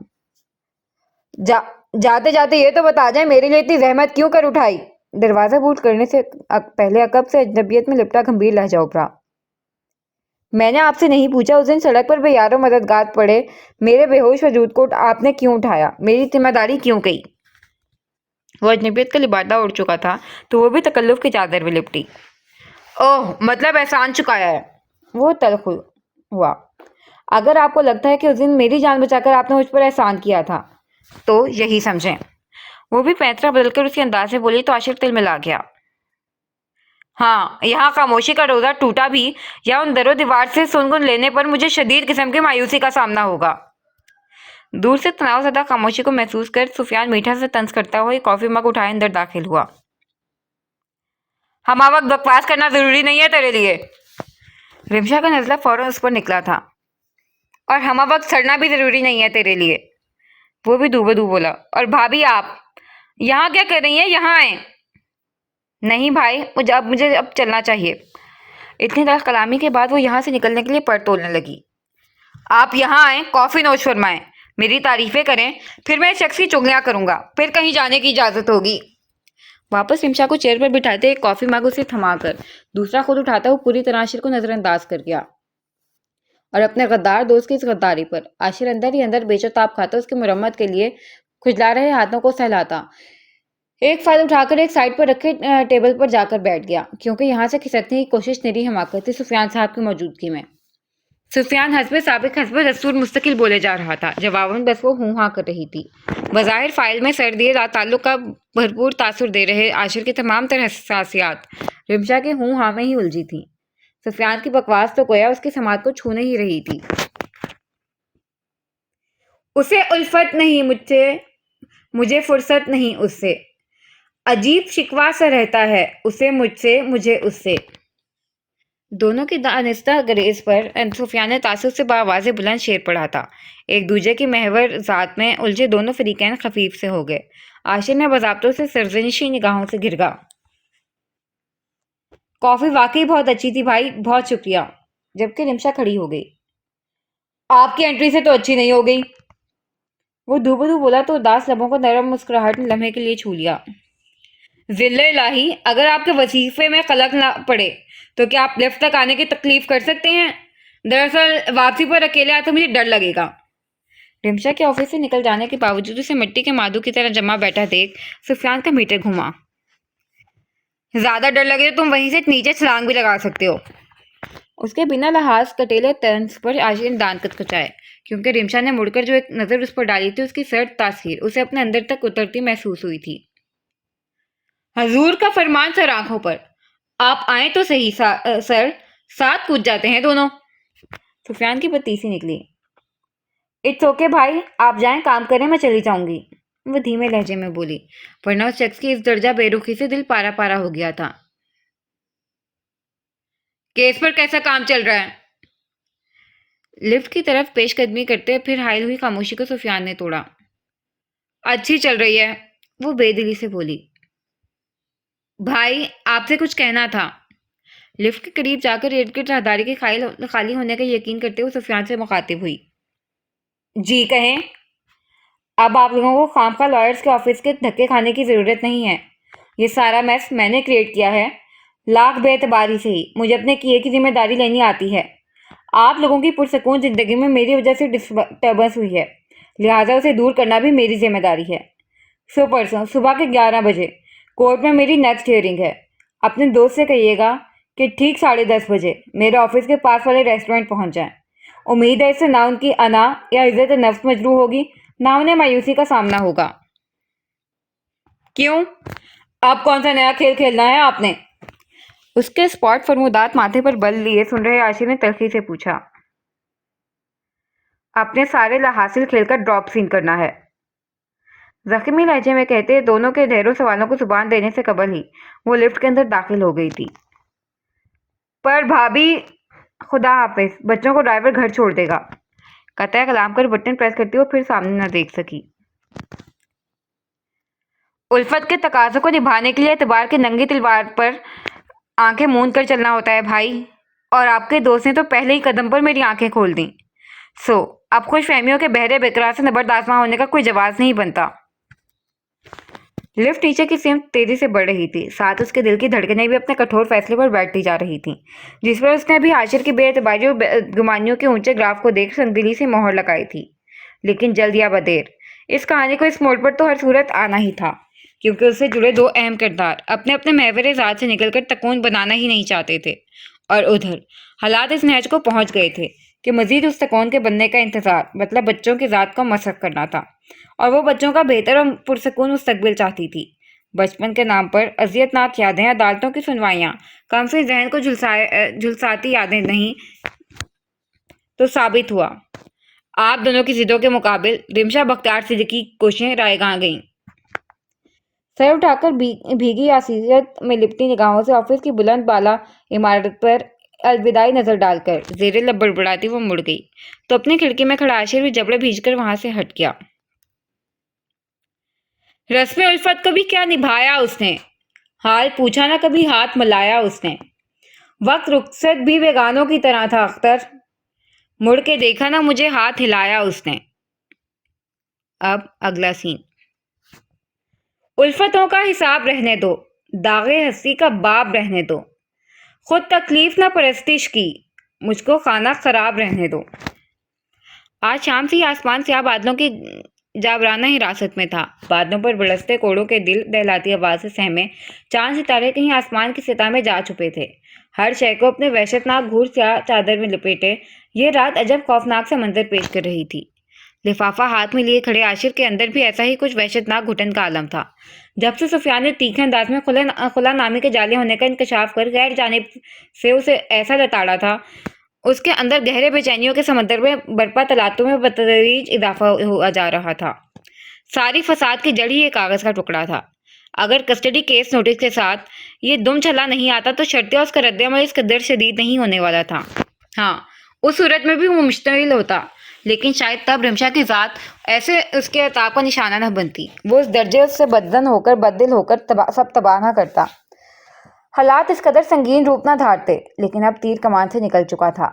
जाते जाते ये तो बता जाए मेरे लिए इतनी जहमत क्यों कर उठाई? दरवाजा बूट करने से पहले अकब से अजनबियत में लिपटा गंभीर लहजा उभरा। मैंने आपसे नहीं पूछा उस दिन सड़क पर बेयारों मददगार पड़े मेरे बेहोश वजूद को आपने क्यों उठाया, मेरी जिम्मेदारी क्यों कही? वो अजनबियत का लिबादा उड़ चुका था तो वो भी तकल्लुफ की चादर में लिपटी। ओह, मतलब एहसान चुकाया है। वो तल्ख हुआ। अगर आपको लगता है कि उस दिन मेरी जान बचाकर आपने मुझ पर एहसान किया था तो यही समझें। वो भी पैंतरा बदलकर उसके अंदाज में बोली तो आशिर तिल मिला गया। हाँ, यहाँ खामोशी का रोजा टूटा भी या उन दरो दीवार से सुनगुन लेने पर मुझे शदीद किस्म की मायूसी का सामना होगा। دور سے تناؤ زدہ خاموشی کو محسوس کر سفیان میٹھا سے طنز کرتا ہوا کافی مگ اٹھائے اندر داخل ہوا۔ ہم وقت بکواس کرنا ضروری نہیں ہے تیرے لیے۔ رمشا کا نزلہ فوراً اس پر نکلا تھا۔ اور ہم وقت سڑنا بھی ضروری نہیں ہے تیرے لیے، وہ بھی دو بدو بولا۔ اور بھابھی آپ یہاں کیا کر رہی ہیں؟ یہاں آئیں۔ نہیں بھائی، مجھے اب چلنا چاہیے۔ اتنی تلخ کلامی کے بعد وہ یہاں سے نکلنے کے لیے پر تولنے لگی۔ آپ یہاں آئیں، کافی نوش فرمائیں، میری تعریفیں کریں، پھر میں اس شخص کی چغلیاں کروں گا، پھر کہیں جانے کی اجازت ہوگی۔ واپس رمشا کو چیئر پر بٹھاتے ایک کافی مگ اسے تھما کر دوسرا خود اٹھاتا وہ پوری طرح عاشر کو نظر انداز کر گیا اور اپنے غدار دوست کی اس غداری پر عاشر اندر ہی اندر بے تاب کھاتا اس کی مرمت کے لیے کھجلا رہے ہاتھوں کو سہلاتا ایک فائل اٹھا کر ایک سائڈ پر رکھے ٹیبل پر جا کر بیٹھ گیا، کیونکہ یہاں سے کھسکنے کی کوشش نری حماقت تھی سفیان صاحب کی موجودگی میں۔ سفیان حسب سابق حسب دستور مستقل بولے جا رہا تھا، جواباً بس وہ ہوں ہاں کر رہی تھی۔ بظاہر فائل میں سر دیے تعلق کا بھرپور تاثر دے رہے عاشر کی تمام تر حساسیات رمشا کے ہوں ہاں میں ہی الجھی تھی۔ سفیان کی بکواس تو گویا اس کی سماعت کو چھونے ہی رہی تھی۔ اسے الفت نہیں مجھے فرصت نہیں اس سے، عجیب شکوہ سا رہتا ہے اسے مجھ سے مجھے اس سے۔ دونوں کی دانستہ گریز پر سفیان نے تعصب سے بآواز بلند شعر پڑھا تھا۔ ایک دوسرے کی محور ذات میں الجھے دونوں فریقین خفیف سے ہو گئے۔ عاشر نے باضابطہ سے سرزنشی نگاہوں سے گرگا۔ کافی واقعی بہت اچھی تھی بھائی، بہت شکریہ۔ جبکہ رمشا کھڑی ہو گئی۔ آپ کی انٹری سے تو اچھی نہیں ہو گئی، وہ دو بدو بولا تو اداس لبوں کو نرم مسکراہٹ نے لمحے کے لیے چھو لیا۔ ذل الہی، اگر آپ کے وظیفے میں خلل نہ پڑے تو کیا آپ لفٹ تک آنے کی تکلیف کر سکتے ہیں؟ دراصل واپسی پر اکیلے آتے مجھے ڈر لگے گا۔ رمشا کے آفس سے نکل جانے کے باوجود اسے مٹی کے مادو کی طرح جمع بیٹھا دیکھ سفیان کا میٹر گھوما۔ زیادہ ڈر لگے تو تم وہیں سے نیچے چھلانگ بھی لگا سکتے ہو۔ اس کے بنا لحاظ کٹیلے طنز پر عاشر نے دانت کچکچائے، کیونکہ رمشا نے مڑ کر جو ایک نظر اس پر ڈالی تھی اس کی سرد تاثیر اسے اپنے اندر تک اترتی محسوس ہوئی تھی۔ حضور کا فرمان سر آنکھوں پر، آپ آئیں تو صحیح سر، ساتھ کود جاتے ہیں دونوں۔ سفیان کی پتیسی نکلی۔ اٹس اوکے بھائی، آپ جائیں کام کریں، میں چلی جاؤں گی، وہ دھیمے لہجے میں بولی، ورنہ اس شخص کی اس درجہ بے رخی سے دل پارا پارا ہو گیا تھا۔ کیس پر کیسا کام چل رہا ہے؟ لفٹ کی طرف پیش قدمی کرتے پھر حائل ہوئی خاموشی کو سفیان نے توڑا۔ اچھی چل رہی ہے، وہ بے دلی سے بولی۔ بھائی آپ سے کچھ کہنا تھا۔ لفٹ کے قریب جا کر ارد گرد راہداری کے خالی ہونے کا یقین کرتے ہوئے سفیان سے مخاطب ہوئی۔ جی کہیں۔ اب آپ لوگوں کو خواہ لائرز کے آفس کے دھکے کھانے کی ضرورت نہیں ہے، یہ سارا میس میں نے کریٹ کیا ہے، لاکھ بے اعتباری سے ہی مجھے اپنے کیے کی ذمہ داری لینی آتی ہے۔ آپ لوگوں کی پرسکون زندگی میں میری وجہ سے ڈسٹربنس ہوئی ہے، لہٰذا اسے دور کرنا بھی میری ذمہ داری ہے۔ پرسوں صبح کے 11 بجے کورٹ میں میری نیکسٹ ہیئرنگ ہے۔ اپنے دوست سے کہیے گا کہ ٹھیک 10:30 بجے میرے آفس کے پاس والے ریسٹورنٹ پہنچ جائیں۔ امید ہے اس سے نہ ان کی انا یا عزت نفس مجروح ہوگی، نہ انہیں مایوسی کا سامنا ہوگا۔ کیوں؟ اب کون سا نیا کھیل کھیلنا ہے آپ نے؟ اس کے اسپاٹ فرمودات ماتھے پر بل لیے سن رہے عاشر نے تلخی سے پوچھا۔ اپنے سارے حاصل کھیل کا ڈراپ سین کرنا ہے، زخمی لہجے میں کہتے دونوں کے ڈھیروں سوالوں کو زبان دینے سے قبل ہی وہ لفٹ کے اندر داخل ہو گئی تھی۔ پر بھابھی، خدا حافظ، بچوں کو ڈرائیور گھر چھوڑ دے گا، قطع کلام کر بٹن پریس کرتی وہ پھر سامنے نہ دیکھ سکی۔ الفت کے تقاضوں کو نبھانے کے لیے اعتبار کے ننگی تلوار پر آنکھیں موند کر چلنا ہوتا ہے بھائی، اور آپ کے دوست نے تو پہلے ہی قدم پر میری آنکھیں کھول دیں۔ اب خوش فہمیوں کے بہرے بقرار سے نبرد آزما ہونے کا کوئی جواز نہیں بنتا۔ لفٹ نیچے کی سمت تیزی سے بڑھ رہی تھی، ساتھ اس کے دل کی دھڑکنیں بھی اپنے کٹھور فیصلے پر بیٹھتی جا رہی تھیں، جس پر اس نے ابھی عاشر کی بے اعتباری اور گمانیوں کے اونچے گراف کو دیکھ سنگدلی سے مہر لگائی تھی۔ لیکن جلد یا بدیر اس کہانی کو اس موڑ پر تو ہر صورت آنا ہی تھا، کیونکہ اس سے جڑے دو اہم کردار اپنے محور ذات سے نکل کر تکون بنانا ہی نہیں چاہتے تھے، اور ادھر حالات اس نہج کو پہنچ گئے تھے کہ مزید اس تکون کے بننے کا انتظار مطلب بچوں کی ذات کو مسخ کرنا تھا، اور وہ بچوں کا بہتر اور پرسکون مستقبل چاہتی تھی۔ بچپن کے نام پر اذیت ناک یادیں، عدالتوں کی سنوائیاں کم سے ذہن کو جھلساتی یادیں نہیں تو ثابت ہوا آپ دونوں کی ضدوں کے مقابل رمشا بختیار صدیقی کی کوششیں رائیگاں گئیں۔ سر اٹھا کر بھیگی عصیت میں لپٹی نگاہوں سے آفس کی بلند بالا عمارت پر الوداعی نظر ڈال کر زیر لب بڑبڑاتی وہ مڑ گئی تو اپنی کھڑکی میں کھڑا عاشر بھی جبڑے بھیج کر وہاں سے ہٹ گیا۔ رسم الفت کبھی کیا نبھایا اس نے، حال پوچھا نہ کبھی ہاتھ ملایا اس نے، وقت رخصت بھی بیگانوں کی طرح تھا اختر، مڑ کے دیکھا نہ مجھے ہاتھ ہلایا اس نے۔ اب اگلا سین۔ الفتوں کا حساب رہنے دو، داغ ہستی کا باب رہنے دو، خود تکلیف نہ پرستش کی، مجھ کو خانہ خراب رہنے دو۔ آج شام سے ہی آسمان سیاہ بادلوں کی جابرانہ حراست میں تھا۔ بادلوں پر برستے کوڑوں کے دل دہلاتی آواز سے سہمے چاند ستارے کہیں آسمان کی سطح میں جا چھپے تھے۔ ہر شے کو اپنے وحشتناک گھور سیاہ چادر میں لپیٹے یہ رات عجب خوفناک سا منظر پیش کر رہی تھی۔ لفافہ ہاتھ میں لیے کھڑے عاشر کے اندر بھی ایسا ہی کچھ وحشتناک گھٹن کا عالم تھا۔ جب سے سفیان نے تیکھے انداز میں خلا نامی کے جعلی ہونے کا انکشاف کر غیر جانب سے اسے ایسا لتاڑا تھا، اس کے اندر گہرے بے چینیوں کے سمندر میں برپا تلاتوں میں بتدریج اضافہ ہوا جا رہا تھا۔ ساری فساد کی جڑ ہی ایک کاغذ کا ٹکڑا تھا۔ اگر کسٹڈی کیس نوٹس کے ساتھ یہ دم چھلا نہیں آتا تو شرطیہ اس کا رد عمل اس قدر شدید نہیں ہونے والا تھا۔ ہاں، اس صورت میں بھی وہ مشتعل ہوتا، لیکن شاید تب رمشا کی ذات ایسے اس کے عطاب کا نشانہ نہ بنتی، وہ اس درجے اس سے بددل ہو کر سب تباہ نہ کرتا۔ حالات اس قدر سنگین روپ نہ دھارتے، لیکن اب تیر کمان سے نکل چکا تھا۔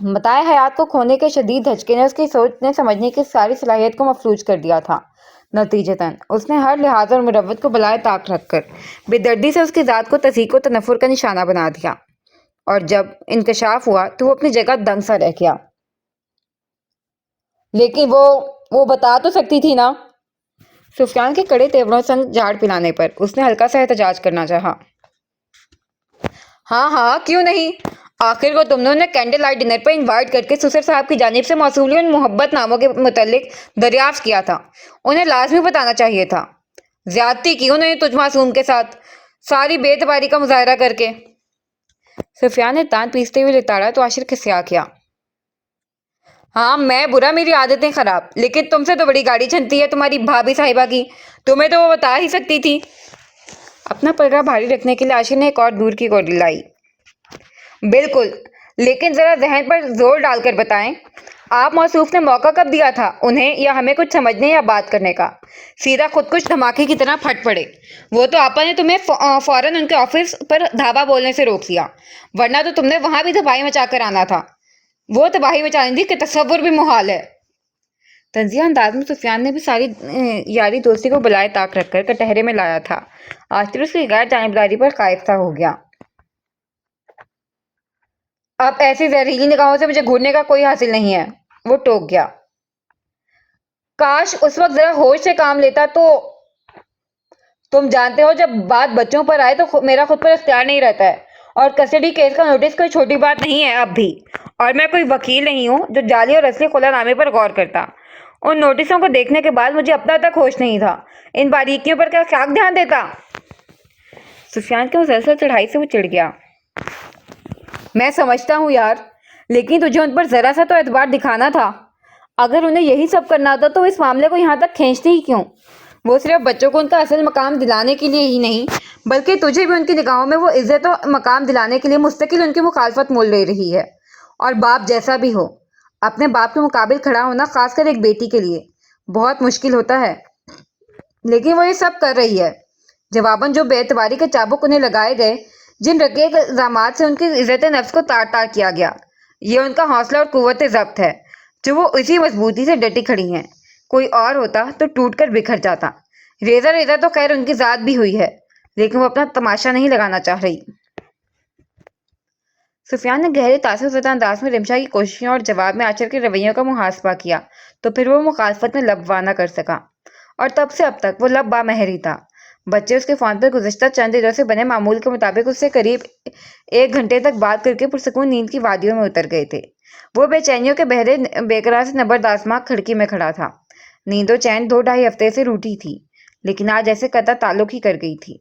متاع حیات کو کھونے کے شدید دھچکے نے اس کی سوچنے سمجھنے کی ساری صلاحیت کو مفلوج کر دیا تھا۔ نتیجتاً اس نے ہر لحاظ اور مروت کو بالائے طاق رکھ کر بے دردی سے اس کی ذات کو تضحیک و تنفر کا نشانہ بنا دیا، اور جب انکشاف ہوا تو وہ اپنی جگہ دنگ سا رہ گیا۔ لیکن وہ بتا تو سکتی تھی نا؟ سفیان کے کڑے تیوروں سنگ جھاڑ پلانے پر اس نے ہلکا سا احتجاج کرنا چاہا۔ ہاں کیوں نہیں؟ آخر کو تم نے انہیں کینڈل لائٹ ڈنر پر انوائٹ کر کے سسر صاحب کی جانب سے موصول ان محبت ناموں کے متعلق دریافت کیا تھا، انہیں لازمی بتانا چاہیے تھا۔ زیادتی کی انہوں نے تجھ معصوم کے ساتھ، ساری بے اعتباری کا مظاہرہ کر کے۔ سفیان نے دانت پیستے ہوئے لتاڑا تو عاشر کھسیا کیا۔ ہاں میں برا، میری عادتیں خراب، لیکن تم سے تو بڑی گاڑی چھنتی ہے تمہاری بھابھی صاحبہ کی، تمہیں تو وہ بتا ہی سکتی تھی۔ اپنا پلڑا بھاری رکھنے کے لیے عاشر نے ایک اور دور کی گولی لائی۔ بالکل، لیکن ذرا ذہن پر زور ڈال کر بتائیں، آپ موصوف نے موقع کب دیا تھا انہیں یا ہمیں کچھ سمجھنے یا بات کرنے کا؟ سیدھا خود کچھ دھماکے کی طرح پھٹ پڑے۔ وہ تو آپا نے تمہیں فوراً ان کے آفس پر دھاوا بولنے سے روک دیا، ورنہ تو تم نے وہاں بھی تباہی مچا کر آنا تھا۔ وہ تباہی مچانی تھی کہ تصور بھی محال ہے۔ طنزیہ انداز میں سفیان نے بھی ساری یاری دوستی کو بالائے طاق رکھ کر کٹہرے میں لایا تھا۔ عاشر اس کی غیر جانبداری پر قائف سا ہو گیا۔ اب ایسی زہریلی نگاہوں سے مجھے گھورنے کا کوئی حاصل نہیں ہے، وہ ٹوک گیا۔ کاش اس وقت ذرا ہوش سے کام لیتا تو۔ تم جانتے ہو جب بات بچوں پر آئے تو میرا خود پر اختیار نہیں رہتا ہے، اور کسٹڈی کیس کا نوٹس کوئی چھوٹی بات نہیں ہے اب بھی، اور میں کوئی وکیل نہیں ہوں جو جعلی اور اصلی خلا نامے پر غور کرتا۔ ان نوٹسوں کو دیکھنے کے بعد مجھے اپنا تک ہوش نہیں تھا، ان باریکیوں پر کیا دھیان دیتا؟ سفیان کی مسلسل چڑھائی سے وہ چڑ گیا۔ میں سمجھتا ہوں یار، لیکن تجھے ان پر ذرا سا تو اعتبار دکھانا تھا۔ اگر انہیں یہی سب کرنا تھا تو اس معاملے کو یہاں تک کھینچتی ہی کیوں؟ وہ صرف بچوں کو ان کا اصل مقام دلانے کے لیے ہی نہیں، بلکہ تجھے بھی ان کی نگاہوں میں وہ عزت و مقام دلانے کے لیے مستقل ان کی مخالفت مول لے رہی ہے۔ اور باپ جیسا بھی ہو، اپنے باپ کے مقابل کھڑا ہونا خاص کر ایک بیٹی کے لیے بہت مشکل ہوتا ہے، لیکن وہ یہ سب کر رہی ہے۔ جواباً جو بے اعتباری کے چابک انہیں لگائے گئے، جن رقیق الزامات سے ان کی عزت نفس کو تار تار کیا گیا، یہ ان کا حوصلہ اور قوت ضبط ہے جو وہ اسی مضبوطی سے ڈٹی کھڑی ہیں۔ کوئی اور ہوتا تو ٹوٹ کر بکھر جاتا۔ ریزہ تو خیر ان کی ذات بھی ہوئی ہے، لیکن وہ اپنا تماشا نہیں لگانا چاہ رہی۔ سفیان نے گہرے تاثر زدہ انداز میں رمشا کی کوششوں اور جواب میں عاشر کے رویوں کا محاسبہ کیا تو پھر وہ مخالفت میں لب وا نہ کر سکا، اور تب سے اب تک وہ لب با مہر ہی تھا۔ بچے اس کے فون پر گزشتہ چند دنوں سے بنے معمول کے مطابق اس سے قریب 1 گھنٹے تک بات کر کے پرسکون نیند کی وادیوں میں اتر گئے تھے۔ وہ بے چینیوں کے بہرے بے قرار سے نبردآسماں کھڑکی میں کھڑا تھا۔ نیند و چین 2-2.5 ہفتے سے روٹھی تھی، لیکن آج ایسے قطع تعلق ہی کر گئی تھی۔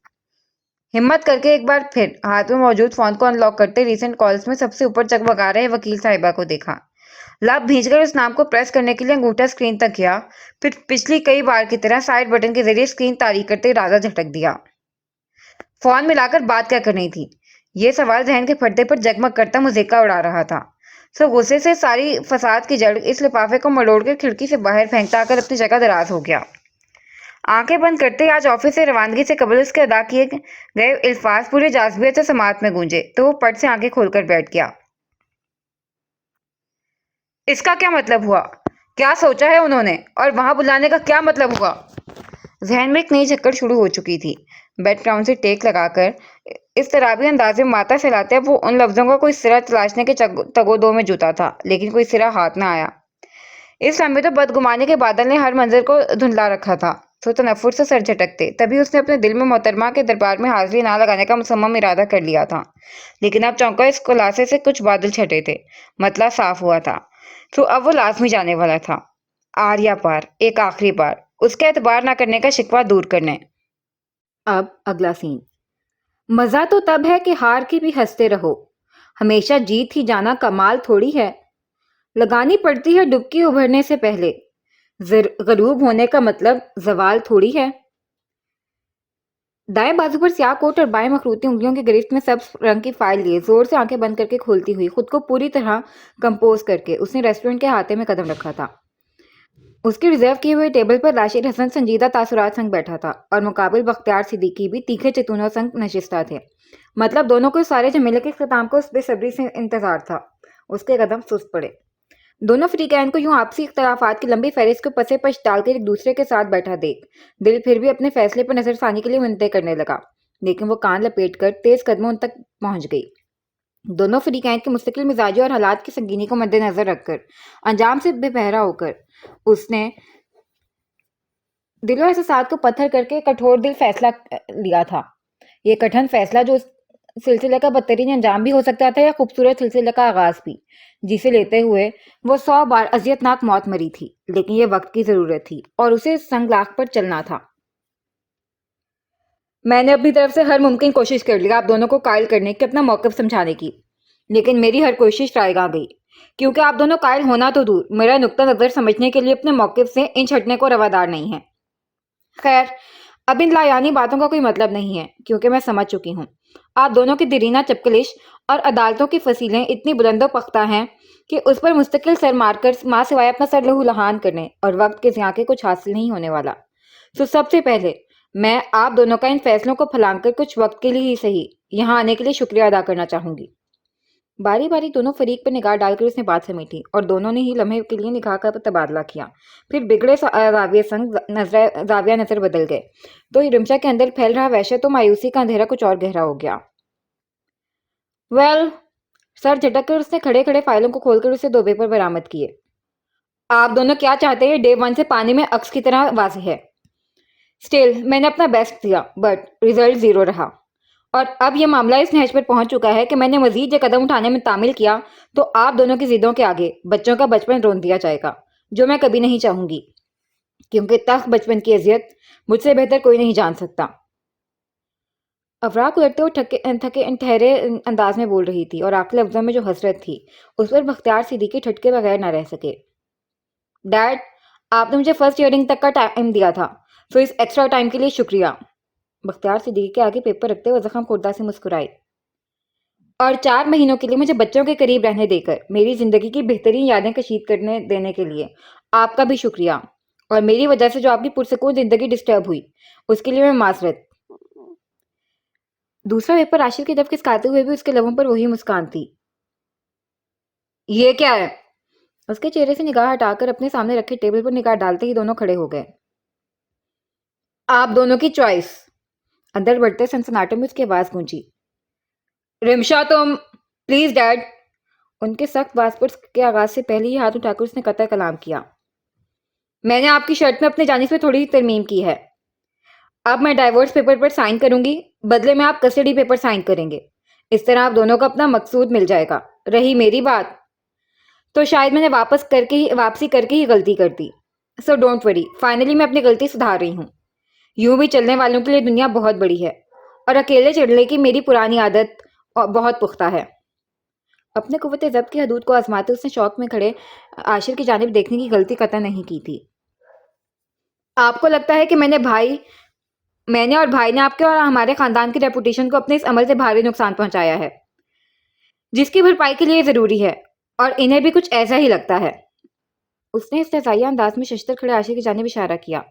ہمت کر کے ایک بار پھر ہاتھ میں موجود فون کو ان لاک کرتے ریسنٹ کالز میں سب سے اوپر چگمگا رہے وکیل صاحبہ کو دیکھا۔ لب بھیج کر اس نام کو پریس کرنے کے لیے انگوٹھا اسکرین تک گیا، پھر پچھلی کئی بار کی طرح سائڈ بٹن کے ذریعے اسکرین تاریخ کرتے راجا جھٹک دیا۔ فون ملا کر بات کیا کرنی تھی؟ یہ سوال ذہن کے پردے پر جگمگ کرتا مذیقہ اڑا رہا تھا۔ سو غصے سے ساری فساد کی جڑ اس لفافے کو مروڑ کر کھڑکی سے باہر پھینکتا کر اپنی جگہ دراز ہو گیا۔ آنکھیں بند کرتے آج آفس سے روانگی سے قبل اس کے ادا کیے گئے الفاظ پورے جاذبیت سے سماعت میں گونجے تو وہ پٹ سے آنکھیں کھول کر بیٹھ گیا۔ اس کا کیا مطلب ہوا؟ کیا سوچا ہے انہوں نے؟ اور وہاں بلانے کا کیا مطلب ہوا؟ ذہن میں ایک نئی چکر شروع ہو چکی تھی۔ بیک گراؤنڈ سے ٹیک لگا کر اس طرابی انداز میں ماتا پھیلاتے وہ ان لفظوں کا کوئی سرا تلاشنے کے تگودو میں جوتا تھا، لیکن کوئی سرا ہاتھ نہ آیا۔ اس لمبے تو بدگمانی کے بادل نے ہر منظر کو دھندلا رکھا تھا۔ تو تنفر سے سر جھٹکتے تبھی اس نے اپنے دل میں محترمہ کے دربار میں حاضری نہ لگانے کا مصمم ارادہ کر لیا تھا، لیکن اب چونکا اس خلاصے سے کچھ بادل چھٹے تھے، مطلب صاف ہوا تھا۔ تو اب وہ لازمی جانے والا تھا آریہ پار، ایک آخری بار اس کا اعتبار نہ کرنے کا شکوہ دور کرنے۔ اب اگلا سین۔ مزہ تو تب ہے کہ ہار کے بھی ہنستے رہو، ہمیشہ جیت ہی جانا کمال تھوڑی ہے، لگانی پڑتی ہے ڈبکی ابھرنے سے پہلے، غروب ہونے کا مطلب زوال تھوڑی ہے۔ دائیں بازو پر سیاہ کوٹ اور بائیں مخروطی انگلیوں کی گرفت میں سبز رنگ کی فائل لیے زور سے آنکھیں بند کر کے کھولتی ہوئی خود کو پوری طرح کمپوز کر کے اس نے ریسٹورنٹ کے احاطے میں قدم رکھا تھا۔ اس کی ریزرو کیے ہوئے ٹیبل پر راشد حسن سنجیدہ تاثرات سنگ بیٹھا تھا اور مقابل بختیار صدیقی بھی تیکھے چتونوں سنگ نشستہ تھے، مطلب دونوں کو سارے جمیلے کے اختتام کو بے صبری سے انتظار تھا۔ اس کے قدم سست پڑے۔ دونوں فریقین کو یوں آپسی اختلافات کی لمبی فہرست کو پسے پش ڈال کر ایک دوسرے کے ساتھ بیٹھا دیکھ دل پھر بھی اپنے فیصلے پر نظر ثانی کے لیے منتظر کرنے لگا، لیکن وہ کان لپیٹ کر تیز قدموں ان تک پہنچ گئی۔ دونوں فریقین کے مستقل مزاجی اور حالات کی سنگینی کو مد نظر رکھ کر انجام سے بے بہرا ہو کر اس نے دل و احساسات کو پتھر کر کے کٹھور دل فیصلہ لیا تھا۔ یہ کٹھن فیصلہ جو اس سلسلے کا بدترین انجام بھی ہو سکتا تھا یا خوبصورت سلسلے کا آغاز بھی، جسے لیتے ہوئے وہ 100 بار اذیت ناک موت مری تھی، لیکن یہ وقت کی ضرورت تھی اور اسے سنگ لاخ پر چلنا تھا۔ میں نے اپنی طرف سے ہر ممکن کوشش کر لی آپ دونوں کو قائل کرنے کی، اپنا موقف سمجھانے کی، لیکن میری ہر کوشش رائے گاں گئی، کیونکہ آپ دونوں قائل ہونا تو دور میرا نقطہ نظر سمجھنے کے لیے اپنے موقف سے انچ ہٹنے کو روادار نہیں ہے۔ خیر، اب ان لایانی باتوں کا کوئی مطلب نہیں ہے، کیونکہ میں سمجھ چکی ہوں آپ دونوں کی دیرینہ چپکلش اور عدالتوں کی فصیلیں اتنی بلند و پختہ ہیں کہ اس پر مستقل سر مار کر ماں سوائے اپنا سر لہو لہان کرنے اور وقت کے ضیاع کے کچھ حاصل نہیں ہونے والا۔ تو سب سے پہلے میں آپ دونوں کا ان فیصلوں کو پھلانگ کر کچھ وقت کے لیے ہی صحیح یہاں آنے کے لیے شکریہ ادا کرنا چاہوں گی۔ باری باری دونوں فریق پر نگاہ ڈال کر اس نے بات سمیٹی اور دونوں نے ہی لمحے کے لیے نگاہ کا تبادلہ کیا، پھر بگڑے زاویہ نظر بدل گئے تو رمشا کے اندر پھیل رہا وحشت و مایوسی کا اندھیرا کچھ اور گہرا ہو گیا۔ سر جھٹک کر اس نے کھڑے کھڑے فائلوں کو کھول کر اسے دوبے پر برآمد کیے۔ آپ دونوں کیا چاہتے ہیں ڈے 1 سے پانی میں عکس کی طرح واضح ہے۔ اسٹل میں نے اپنا بیسٹ دیا بٹ ریزلٹ 0 رہا، اور اب یہ معاملہ اس نہج پر پہنچ چکا ہے کہ میں نے مزید یہ قدم اٹھانے میں تعمیل کیا تو آپ دونوں کی ضدوں کے آگے بچوں کا بچپن رون دیا جائے گا، جو میں کبھی نہیں چاہوں گی، کیونکہ تلخ بچپن کی اذیت مجھ سے بہتر کوئی نہیں جان سکتا۔ افراح الٹتے ہوئے تھکے ٹھہرے انداز میں بول رہی تھی اور آخری لفظوں میں جو حسرت تھی اس پر بختیار صدیقی ٹھٹکے بغیر نہ رہ سکے۔ ڈیڈ، آپ نے مجھے فرسٹ ہیئرنگ تک کا ٹائم دیا تھا، تو اس ایکسٹرا ٹائم کے لیے شکریہ۔ بختیار صدیقی کے آگے پیپر رکھتے ہوئے زخم خوردہ سے مسکرائی۔ اور 4 مہینوں کے لیے مجھے بچوں کے قریب رہنے دے کر میری زندگی کی بہترین یادیں کشید کرنے دینے کے لیے آپ کا بھی شکریہ، اور میری وجہ سے جو آپ کی پرسکون زندگی ڈسٹرب ہوئی اس کے لیے میں معذرت۔ دوسرا پیپر راشد کی طرف کھسکاتے ہوئے بھی اس کے لبوں پر وہی مسکان تھی۔ یہ کیا ہے؟ اس کے چہرے سے نگاہ ہٹا کر اپنے سامنے رکھے ٹیبل پر نگاہ ڈالتے ہی دونوں کھڑے ہو گئے۔ آپ دونوں کی چوائس۔ اندر بڑھتے سنسناٹے میں اس کی آواز گونجی۔ رمشا تم پلیز ڈیڈ۔ ان کے سخت واسپرس کے آغاز سے پہلے ہی ہاتھ اٹھا کر اس نے قطع کلام کیا۔ میں نے آپ کی شرط میں اپنے جانب سے تھوڑی ترمیم کی ہے۔ اب میں ڈائیورس پیپر پر سائن کروں گی، بدلے میں آپ کسٹڈی پیپر سائن کریں گے، اس طرح آپ دونوں کو اپنا مقصود مل جائے گا۔ رہی میری بات تو شاید میں نے واپسی کر کے ہی غلطی کر دی، سو ڈونٹ وری، فائنلی میں اپنی غلطی سدھار رہی ہوں۔ یوں بھی چلنے والوں کے لیے دنیا بہت بڑی ہے اور اکیلے چلنے کی میری پرانی عادت بہت پختہ ہے۔ اپنے قوت ضبط کی حدود کو آزماتے اس نے شوق میں کھڑے عاشر کی جانب دیکھنے کی غلطی قطع نہیں کی تھی۔ آپ کو لگتا ہے کہ میں نے اور بھائی نے آپ کے اور ہمارے خاندان کی ریپوٹیشن کو اپنے اس عمل سے بھاری نقصان پہنچایا ہے، جس کی بھرپائی کے لیے ضروری ہے، اور انہیں بھی کچھ ایسا ہی لگتا ہے۔ اس نے استہزائیہ انداز میں ششتر کھڑے عاشر کی جانب اشارہ کیا۔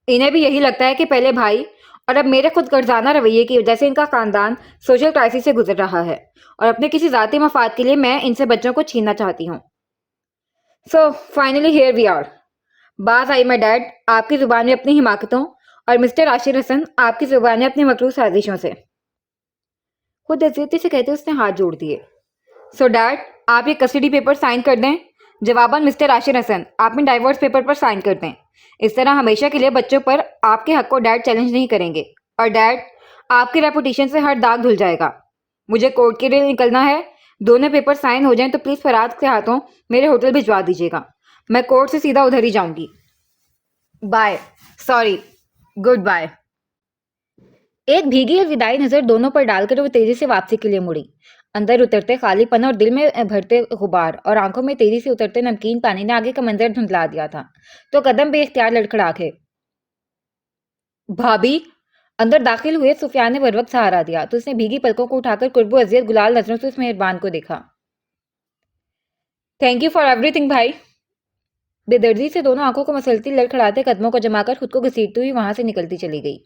انہیں بھی یہی لگتا ہے کہ پہلے بھائی اور اب میرے خود غرضانہ رویے کی وجہ سے ان کا خاندان سوشل کرائسس سے گزر رہا ہے، اور اپنے کسی ذاتی مفاد کے لیے میں ان سے بچوں کو چھیننا چاہتی ہوں۔ So finally here we are. باز آئی میں ڈیڈ آپ کی زبان میں اپنی حماقتوں اور مسٹر عاشر حسن آپ کی زبان میں اپنی مکروہ سازشوں سے۔ خود عزیزی سے کہتے اس نے ہاتھ جوڑ دیے۔ سو ڈیڈ آپ یہ کسٹڈی پیپر سائن کر دیں، جواباً مسٹر عاشر حسن آپ ان ڈائیورس پیپر پر سائن کر دیں۔ اس طرح ہمیشہ کے لیے بچوں پر آپ کے حق کو ڈیڈ چیلنج نہیں کریں گے، اور ڈیڈ آپ کی ریپوٹیشن سے ہر داغ دھل جائے گا۔ مجھے کورٹ کے لیے نکلنا ہے، دونوں پیپر سائن ہو جائیں تو پلیز فراز کے ہاتھوں میرے ہوٹل بھجوا دیجیے گا، میں کورٹ سے سیدھا ادھر ہی جاؤں گی۔ Bye, sorry, goodbye. ایک بھیگی الوداعی نظر دونوں پر ڈال کر وہ تیزی سے واپسی کے لیے مڑی۔ اندر اترتے خالی پن اور دل میں بھرتے غبار اور آنکھوں میں تیزی سے اترتے نمکین پانی نے آگے کا منظر دھندلا دیا تھا، تو قدم بے اختیار لڑکھڑا گئے۔ بھابھی! اندر داخل ہوئے سفیان نے بروقت سہارا دیا تو اس نے بھیگی پلکوں کو اٹھا کر قرب و اذیت گلال نظروں سے اس مہربان کو دیکھا۔ Thank you for every thing بھائی۔ بے دردی سے دونوں آنکھوں کو مسلتی لڑکھڑاتے قدموں کو جما کر خود کو گھسیٹتی ہوئی وہاں سے نکلتی چلی گئی۔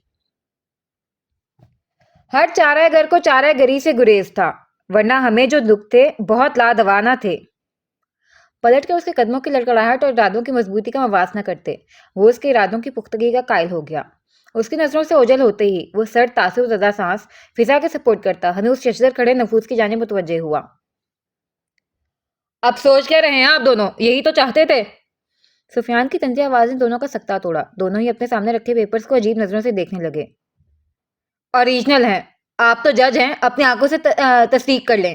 ہر چارہ گر کو چارہ گری سے گریز تھا، ورنہ ہمیں جو دکھ تھے بہت لادوانا تھے۔ پلٹ کر اس کے قدموں کی لڑکڑاہٹ اور ارادوں کی مضبوطی کا موازنہ کرتے وہ اس کے ارادوں کی پختگی کا قائل ہو گیا۔ اس کی نظروں سے اوجھل ہوتے ہی وہ سرد تاثر زدہ سانس فضا کے سپورٹ کرتا ہنوز ششدر کھڑے نفوس کی جانب متوجہ ہوا۔ اب سوچ کیا رہے ہیں آپ دونوں؟ یہی تو چاہتے تھے؟ سفیان کی طنزی آواز نے دونوں کا سکتہ توڑا۔ دونوں ہی اپنے سامنے رکھے پیپرز کو عجیب نظروں سے دیکھنے لگے۔ اوریجنل ہیں، آپ تو جج ہیں، اپنی آنکھوں سے تصدیق کر لیں۔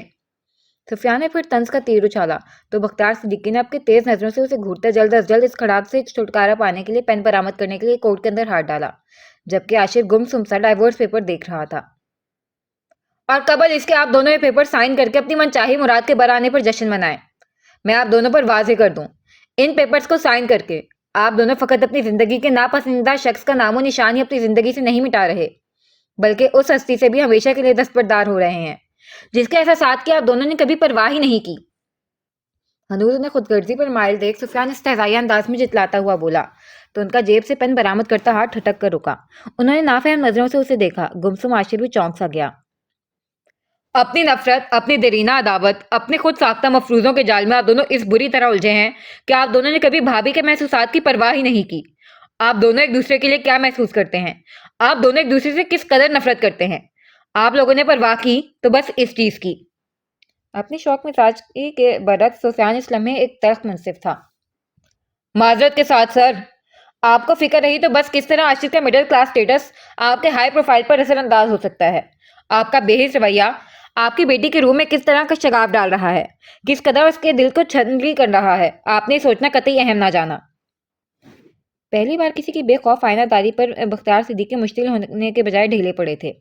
سفیان نے پھر طنز کا تیر اچھالا تو بختیار صدیقی نے اپنی تیز نظروں سے اسے گھورتے جلد از جلد اس کھڑاک سے چھٹکارا پانے کے لیے پین برآمد کرنے کے لیے کورٹ کے اندر ہاتھ ڈالا، جبکہ عاشر گم سم سا ڈائیورس پیپر دیکھ رہا تھا۔ اور قبل اس کے آپ دونوں یہ پیپر سائن کر کے اپنی منچاہی مراد کے برانے پر جشن منائیں۔ میں آپ دونوں پر واضح کر دوں، ان پیپرز کو سائن کر کے آپ دونوں فقط اپنی زندگی کے ناپسندیدہ شخص کا نام و نشان ہی اپنی زندگی سے نہیں مٹا رہے، بلکہ اس ہستی سے بھی ہمیشہ کے لیے دستبردار ہو رہے ہیں جس کے احساسات کی آپ دونوں نے کبھی پرواہ ہی نہیں کی۔ ہنوز انہیں خود غرضی پر مائل دیکھ سفیان استہزائیہ انداز میں جتلاتا ہوا بولا تو ان کا جیب سے پین برآمد کرتا ہاتھ ٹھٹک کر رکا۔ انہوں نے نافہم نظروں سے اسے دیکھا۔ گمسم عاشر بھی چونک سا گیا۔ اپنی نفرت، اپنی دیرینہ عداوت، اپنے خود ساختہ مفروضوں کے جال میں آپ دونوں اس بری طرح الجھے ہیں کہ آپ دونوں نے کبھی بھابھی کے محسوسات کی پرواہ ہی نہیں کی۔ آپ دونوں ایک دوسرے کے لیے کیا محسوس کرتے ہیں، آپ دونوں ایک دوسرے سے کس قدر نفرت کرتے ہیں، آپ لوگوں نے پرواہ کی تو بس اس چیز کی۔ اپنی شوق مزاجی کے برعکس سفیان اس لمحے ایک تلخ منصف تھا۔ معذرت کے ساتھ سر، آپ کو فکر رہی تو بس کس طرح عاشر کا مڈل کلاس سٹیٹس آپ کے ہائی پروفائل پر اثر انداز ہو سکتا ہے، آپ کا بے حس رویہ آپ کی بیٹی کے روح میں کس طرح کا شگاف ڈال رہا ہے، کس قدر اس کے دل کو چھلنی کر رہا ہے، آپ نے سوچنا قطعی اہم نہ جانا۔ پہلی بار کسی کی بے خوف آئینہ داری پر بختیار صدیقی مشتعل ہونے کے بجائے ڈھیلے پڑے تھے۔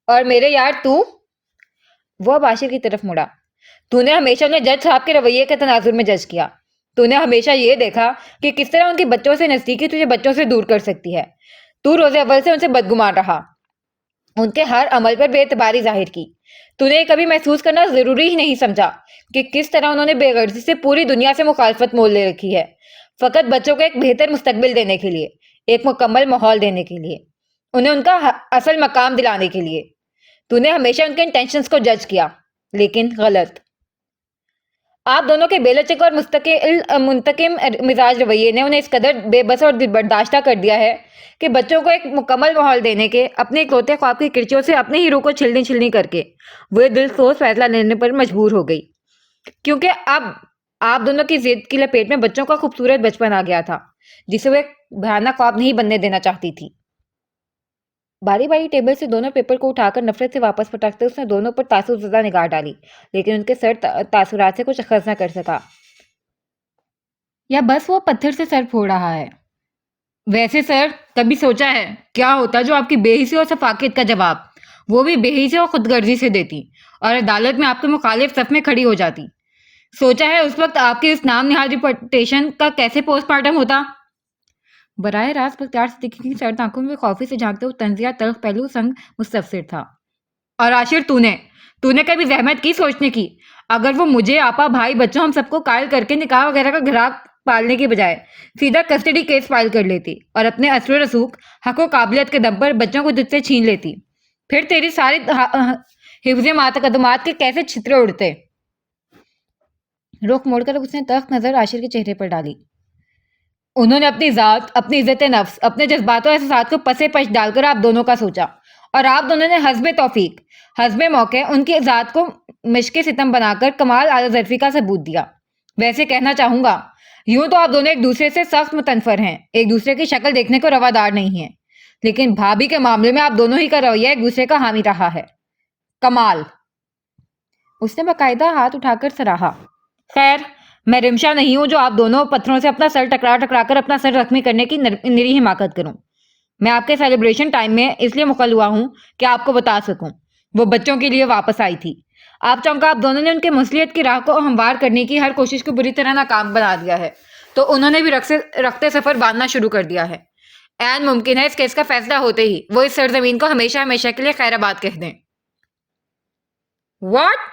اور میرے یار تو؟ وہ اب عاشر کی طرف مڑا۔ تو نے ہمیشہ انہیں جج صاحب کے رویے کے تناظر میں جج کیا، تو نے ہمیشہ یہ دیکھا کہ کس طرح ان کے بچوں سے نزدیکی تجھے بچوں سے دور کر سکتی ہے، تو روز اول سے ان سے بدگمان رہا، ان کے ہر عمل پر بے اعتباری ظاہر کی، تو نے یہ کبھی محسوس کرنا ضروری ہی نہیں سمجھا کہ کس طرح انہوں نے بے غرضی سے پوری دنیا سے مخالفت مول لے رکھی ہے، فقط بچوں کو ایک بہتر مستقبل دینے کے لیے، ایک مکمل ماحول دینے کے لیے، انہیں ان کا اصل مقام دلانے کے لیے۔ تو نے ہمیشہ ان کے انٹینشنز کو جج کیا، لیکن غلط۔ آپ دونوں کے بے لچک اور منتقم مزاج رویے نے انہیں اس قدر بے بس اور برداشتہ کر دیا ہے کہ بچوں کو ایک مکمل ماحول دینے کے اپنے اکلوتے خواب کی کرچیوں سے اپنے ہی روح کو چھلنی چھلنی کر کے وہ دل سوز فیصلہ لینے پر مجبور ہو گئی، کیونکہ اب آپ دونوں کی ضد کی لپیٹ میں بچوں کا خوبصورت بچپن آ گیا تھا جسے وہ ایک بھیانک خواب نہیں بننے دینا چاہتی تھی۔ باری باری ٹیبل سے دونوں پیپر کو اٹھا کر نفرت سے واپس پٹکتے اس نے دونوں پر تاثر زدہ نگاہ ڈالی، لیکن ان کے سر تاثرات سے کچھ اخذ نہ کر سکا، یا بس وہ پتھر سے سر پھوڑ رہا ہے۔ ویسے سر، کبھی سوچا ہے کیا ہوتا جو آپ کی بے حسی اور سفاکت کا جواب وہ بھی بے سے اور خود غرضی سے دیتی اور عدالت میں آپ کے مخالف صف میں کھڑی ہو جاتی۔ سوچا ہے اس وقت آپ کی اس نام نہاد ریپوٹیشن کا کیسے پوسٹ مارٹم ہوتا؟ براہ راست بختیار صدیقی کی سرد آنکھوں میں خوفی سے جھانکتے ہوئے طنزیہ تلخ پہلو سنگ مستفسر تھا۔ اور عاشر تو نے کبھی زحمت کی سوچنے کی؟ اگر وہ مجھے، آپا، بھائی، بچوں، ہم سب کو قائل کر کے نکاح وغیرہ کا گھراک پالنے کی بجائے سیدھا کسٹڈی کیس فائل کر لیتی اور اپنے اثر و رسوخ، حق و قابلیت کے دم پر بچوں کو تجھ سے چھین لیتی، پھر تیری ساری حفظ مقدمات کے کیسے چھترے اڑتے؟ رخ موڑ کر اس نے تلخ نظر عاشر کے چہرے پر ڈالی۔ انہوں نے اپنی ذات، اپنی عزت نفس، اپنے جذبات و احساسات کو پسے پش ڈال کر آپ دونوں کا سوچا، اور آپ دونوں نے حسب توفیق، حسب موقع ان کی ذات کو مشق ستم بنا کر کمال اعلی ظرفی کا ثبوت دیا۔ ویسے کہنا چاہوں گا، یوں تو آپ دونوں ایک دوسرے سے سخت متنفر ہیں، ایک دوسرے کی شکل دیکھنے کو روادار نہیں ہیں، لیکن بھابھی کے معاملے میں آپ دونوں ہی کا رویہ ایک دوسرے کا حامی رہا ہے۔ کمال! اس نے باقاعدہ ہاتھ اٹھا کر سراہا۔ خیر، میں رمشا نہیں ہوں جو آپ دونوں پتھروں سے اپنا سر ٹکرا کر اپنا سر زخمی کرنے کی نری حماقت کروں۔ میں آپ کے سیلیبریشن ٹائم میں اس لیے مخل ہوا ہوں کہ آپ کو بتا سکوں وہ بچوں کے لیے واپس آئی تھی۔ آپ چونکہ آپ دونوں نے ان کے مصلیحت کی راہ کو ہموار کرنے کی ہر کوشش کو بری طرح ناکام بنا دیا ہے، تو انہوں نے بھی رختے سفر باندھنا شروع کر دیا ہے۔ عین ممکن ہے اس کیس کا فیصلہ ہوتے ہی وہ اس سرزمین کو ہمیشہ ہمیشہ کے لیے خیر آباد کہہ دیں۔ واٹ؟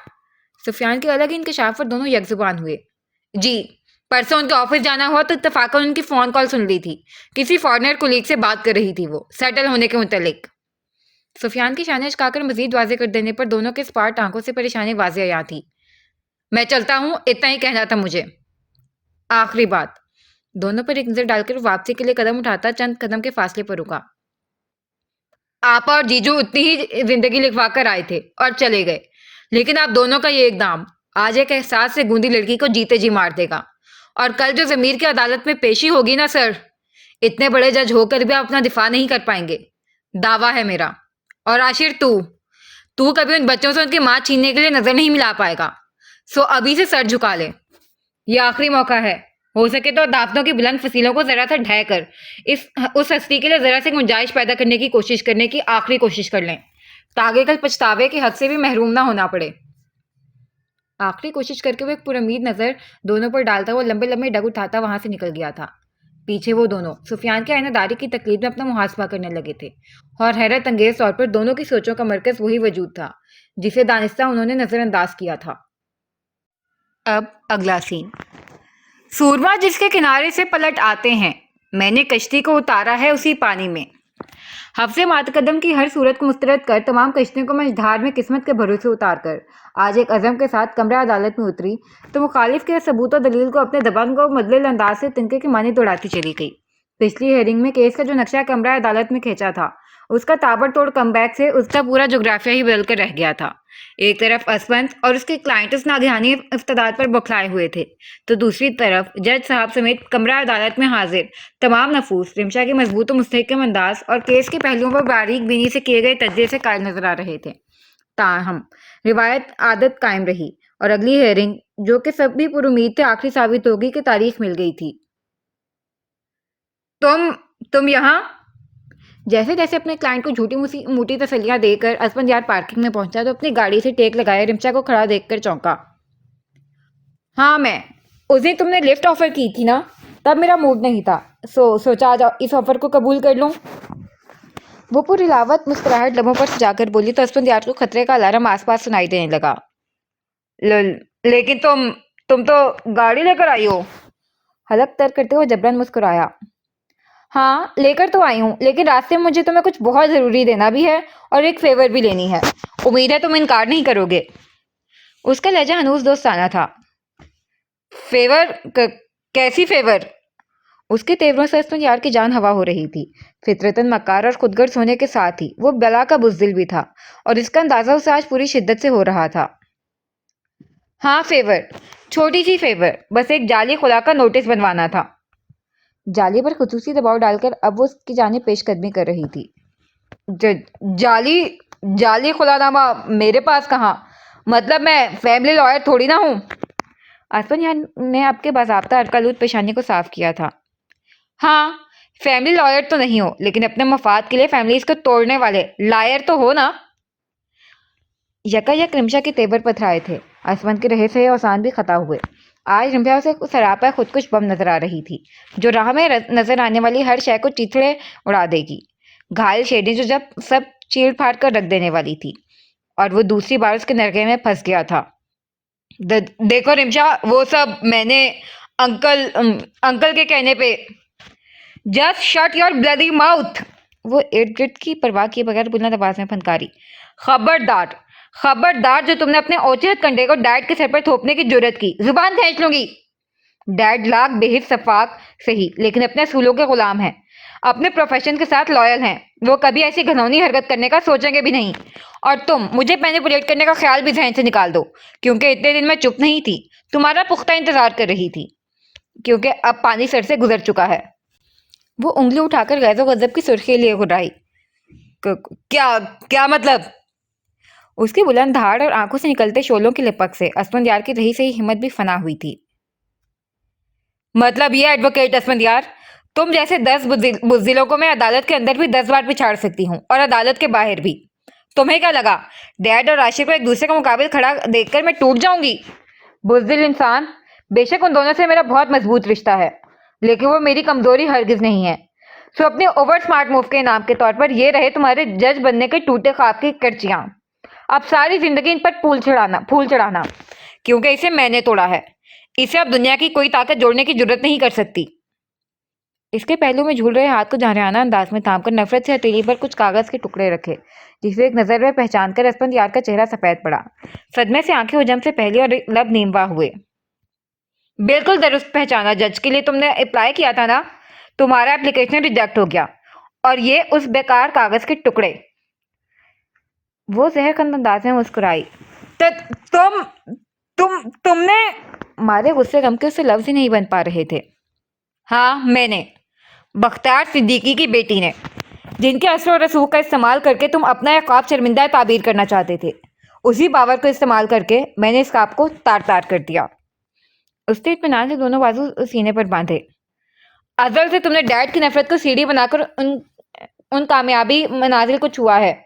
سفیان کے الگ انکشاف پر دونوں یک زبان ہوئے۔ جی، پرسوں ان کے آفس جانا ہوا تو اتفاقاً ان کی فون کال سن لی تھی۔ کسی فارنر کولیگ سے بات کر رہی تھی وہ، سیٹل ہونے کے متعلق۔ سفیان کی شانے اچکا کر مزید واضح کر دینے پر دونوں کے سپاٹ آنکھوں سے پریشانی واضح عیاں تھی۔ میں چلتا ہوں، اتنا ہی کہنا تھا مجھے۔ آخری بات۔ دونوں پر ایک نظر ڈال کر واپسی کے لیے قدم اٹھاتا چند قدم کے فاصلے پر رکا۔ آپا اور جیجو اتنی ہی زندگی لکھوا کر آئے تھے اور چلے گئے، لیکن آپ دونوں کا یہ اقدام آج ایک احساس سے گوندی لڑکی کو جیتے جی مار دے گا، اور کل جو ضمیر کی عدالت میں پیشی ہوگی نا سر، اتنے بڑے جج ہو کر بھی آپ اپنا دفاع نہیں کر پائیں گے، دعویٰ ہے میرا۔ اور عاشر تو کبھی ان بچوں سے ان کی ماں چھیننے کے لیے نظر نہیں ملا پائے گا، سو ابھی سے سر جھکا لے، یہ آخری موقع ہے۔ ہو سکے تو دافتوں کی بلند فصیلوں کو ذرا سا ڈھہ کر اس ہستی کے لیے ذرا سے گنجائش پیدا کرنے کی آخری کوشش کر لیں، تاکہ کل پچھتاوے کے حق سے بھی محروم نہ ہونا پڑے۔ آخری کوشش کر کے وہ ایک پرامید نظر دونوں پر ڈالتا ہوا لمبے لمبے ڈگ اٹھاتا وہاں سے نکل گیا تھا۔ پیچھے وہ دونوں سفیان کے آئینہ داری کی تقلید میں اپنا محاسبہ کرنے لگے تھے، اور حیرت انگیز طور پر دونوں کی سوچوں کا مرکز وہی وجود تھا جسے دانستہ انہوں نے نظر انداز کیا تھا۔ اب اگلا سین۔ سورما جس کے کنارے سے پلٹ آتے ہیں، میں نے کشتی کو اتارا ہے اسی پانی میں۔ حفظ ماتقدم کی ہر صورت کو مسترد کر تمام کشتیوں کو مجدھار میں قسمت کے بھروسے اتار کر آج ایک عزم کے ساتھ کمرہ عدالت میں اتری تو مخالف کے ثبوت و دلیل کو اپنے دبنگ و مدلل انداز سے تنکے کی مانند دوڑاتی چلی گئی۔ پچھلی ہیئرنگ میں کیس کا جو نقشہ کمرہ عدالت میں کھینچا تھا، اس کا تابڑ توڑ کم بیک سے اس کا پورا جغرافیہ ہی بدل کر رہ گیا تھا۔ ایک طرف اسپنت اور اس کے کلائنٹس ناگہانی افتداد پر بکھلائے ہوئے تھے، تو دوسری طرف جج صاحب سمیت کمرہ عدالت میں حاضر تمام نفوس رمشا کے مضبوط و مستحکم انداز اور کیس کے پہلوؤں پر باریک بینی سے کیے گئے تجزیے سے قائل نظر آ رہے تھے۔ تاہم روایت عادت قائم رہی اور اگلی ہیئرنگ، جو کہ سب بھی پر امید تھے آخری ثابت ہوگی، کہ تاریخ مل گئی تھی۔ تم یہاں؟ جیسے جیسے اپنے کلائنٹ کو جھوٹی موٹی تسلیاں دے کر اسپن یار پارکنگ میں پہنچا تو اپنی گاڑی سے ٹیک لگائے رمشا کو کھڑا دیکھ کر چونکا۔ ہاں، میں اس دن تم نے لفٹ آفر کی تھی نا، تب میرا موڈ نہیں تھا، سوچا آج اس آفر کو قبول کر لوں۔ وہ پر علاوت مسکراہٹ لبوں پر سجا کر بولی تو اسپن یار کو خطرے کا الارم آس پاس سنائی دینے لگا۔ لیکن تم تو گاڑی لے کر آئی ہو؟ حلق تر کرتے ہوئے جبران مسکرایا۔ ہاں، لے کر تو آئی ہوں، لیکن راستے میں مجھے تمہیں کچھ بہت ضروری دینا بھی ہے اور ایک فیور بھی لینی ہے، امید ہے تم انکار نہیں کرو گے۔ اس کا لہجہ ہنوز دوستانہ تھا۔ فیور؟ کیسی فیور؟ اس کے تیوروں سے اسپن یار کی جان ہوا ہو رہی تھی۔ فطرتاً مکار اور خود غرض ہونے کے ساتھ ہی وہ بلا کا بزدل بھی تھا، اور اس کا اندازہ اسے آج پوری شدت سے ہو رہا تھا۔ ہاں، فیور، چھوٹی سی فیور، بس ایک جعلی خلا کا نوٹس بنوانا تھا۔ جعلی پر خصوصی دباؤ ڈال کر اب وہ اس کی جانب پیش قدمی کر رہی تھی۔ جعلی خلا نامہ میرے پاس کہاں؟ مطلب میں فیملی لائر تھوڑی نہ ہوں۔ اسپن یار نے اب کے باضابطہ ارکالود پیشانی کو صاف کیا تھا۔ ہاں، فیملی لائر تو نہیں ہو، لیکن اپنے مفاد کے لیے فیملیز کو توڑنے والے لائر تو ہو نا۔ यकायक रिमशा के तेवर पथराए थे। आसमान के रहे से औसान भी खता हुए। आज रिमशा से सरापा खुदकुश बम नजर आ रही थी, जो राह में नजर आने वाली हर शय को चिथड़े उड़ा देगी। घायल शेडें जो जब सब चीर फाड़ कर रख देने वाली थी, और वो दूसरी बार उसके नरके में फंस गया था। देखो रिमशा, वो सब मैंने अंकल के कहने पे। Just shut your bloody mouth, वो इर्द गिर्द की परवाह किए बगैर बुलंद आवाज में फनकारी। खबरदार खबरदार, जो तुमने अपने ओछे हथकंडे को डैड के सर पर थोपने की जुर्रत की, जुबान खींच लूंगी। डैड लाख बेहिद सफाक सही, लेकिन अपने असूलों के गुलाम हैं, अपने प्रोफेशन के साथ लॉयल हैं। वो कभी ऐसी घिनौनी हरकत करने का सोचेंगे भी नहीं। और तुम मुझे मैनिपुलेट करने का ख्याल भी जहन से निकाल दो, क्योंकि इतने दिन मैं चुप नहीं थी, तुम्हारा पुख्ता इंतजार कर रही थी, क्योंकि अब पानी सर से गुजर चुका है। वो उंगली उठाकर गैज़ो गजब की सुर्खी लिए घुराई। क्या क्या मतलब? उसकी बुलंद धाड़ और आंखों से निकलते शोलों की लिपक से असफंदियार की रही सही हिम्मत भी फना हुई थी। मतलब ये एडवोकेट असफंदियार, तुम जैसे 10 बुज़दिलों को मैं अदालत के अंदर भी 10 बार पिछाड़ सकती हूँ, और अदालत के बाहर भी। तुम्हें क्या लगा डैड और आशिर को एक दूसरे का मुकाबले खड़ा देखकर मैं टूट जाऊंगी? बुज़दिल इंसान, बेशक उन दोनों से मेरा बहुत मजबूत रिश्ता है, लेकिन वो मेरी कमजोरी हरगिज नहीं है। सो अपने ओवर स्मार्ट मूव के इनाम के तौर पर ये रहे तुम्हारे जज बनने के टूटे ख्वाब की करचियां। अब सारी जिंदगी इन पर फूल चढ़ाना, क्योंकि इसे मैंने तोड़ा है। इसे अब दुनिया की कोई ताकत जोड़ने की जरूरत नहीं कर सकती। इसके पहलू में झूल रहे हाथ को जानियाना अंदाज में थामकर नफरत से हथेली पर कुछ कागज के टुकड़े रखे, जिसे एक नजर में पहचान कर असफंदियार का चेहरा सफेद पड़ा। सदमे से आंखें हुजम से पहले और लब नीमवा हुए। बिल्कुल दुरुस्त पहचाना, जज के लिए तुमने अप्लाई किया था ना? तुम्हारा एप्लीकेशन रिजेक्ट हो गया, और ये उस बेकार कागज के टुकड़े। वो जहरखंद अंदाज में मुस्कुराई। तुमने मारे गुस्से गम के उससे लफ्ज ही नहीं बन पा रहे थे। हाँ मैंने, बख्तियार सिद्दीकी की बेटी ने, जिनके असर और रसूख का इस्तेमाल करके तुम अपना यह ख्वाब शर्मिंदा ताबीर करना चाहते थे, उसी पावर को इस्तेमाल करके मैंने इस ख्वाब को तार तार कर दिया। उसने इत्मीनान से दोनों बाजू सीने पर बांधे। अजल से तुमने डैड की नफरत को सीढ़ी बनाकर उन कामयाबी मनाजिल को छुआ है।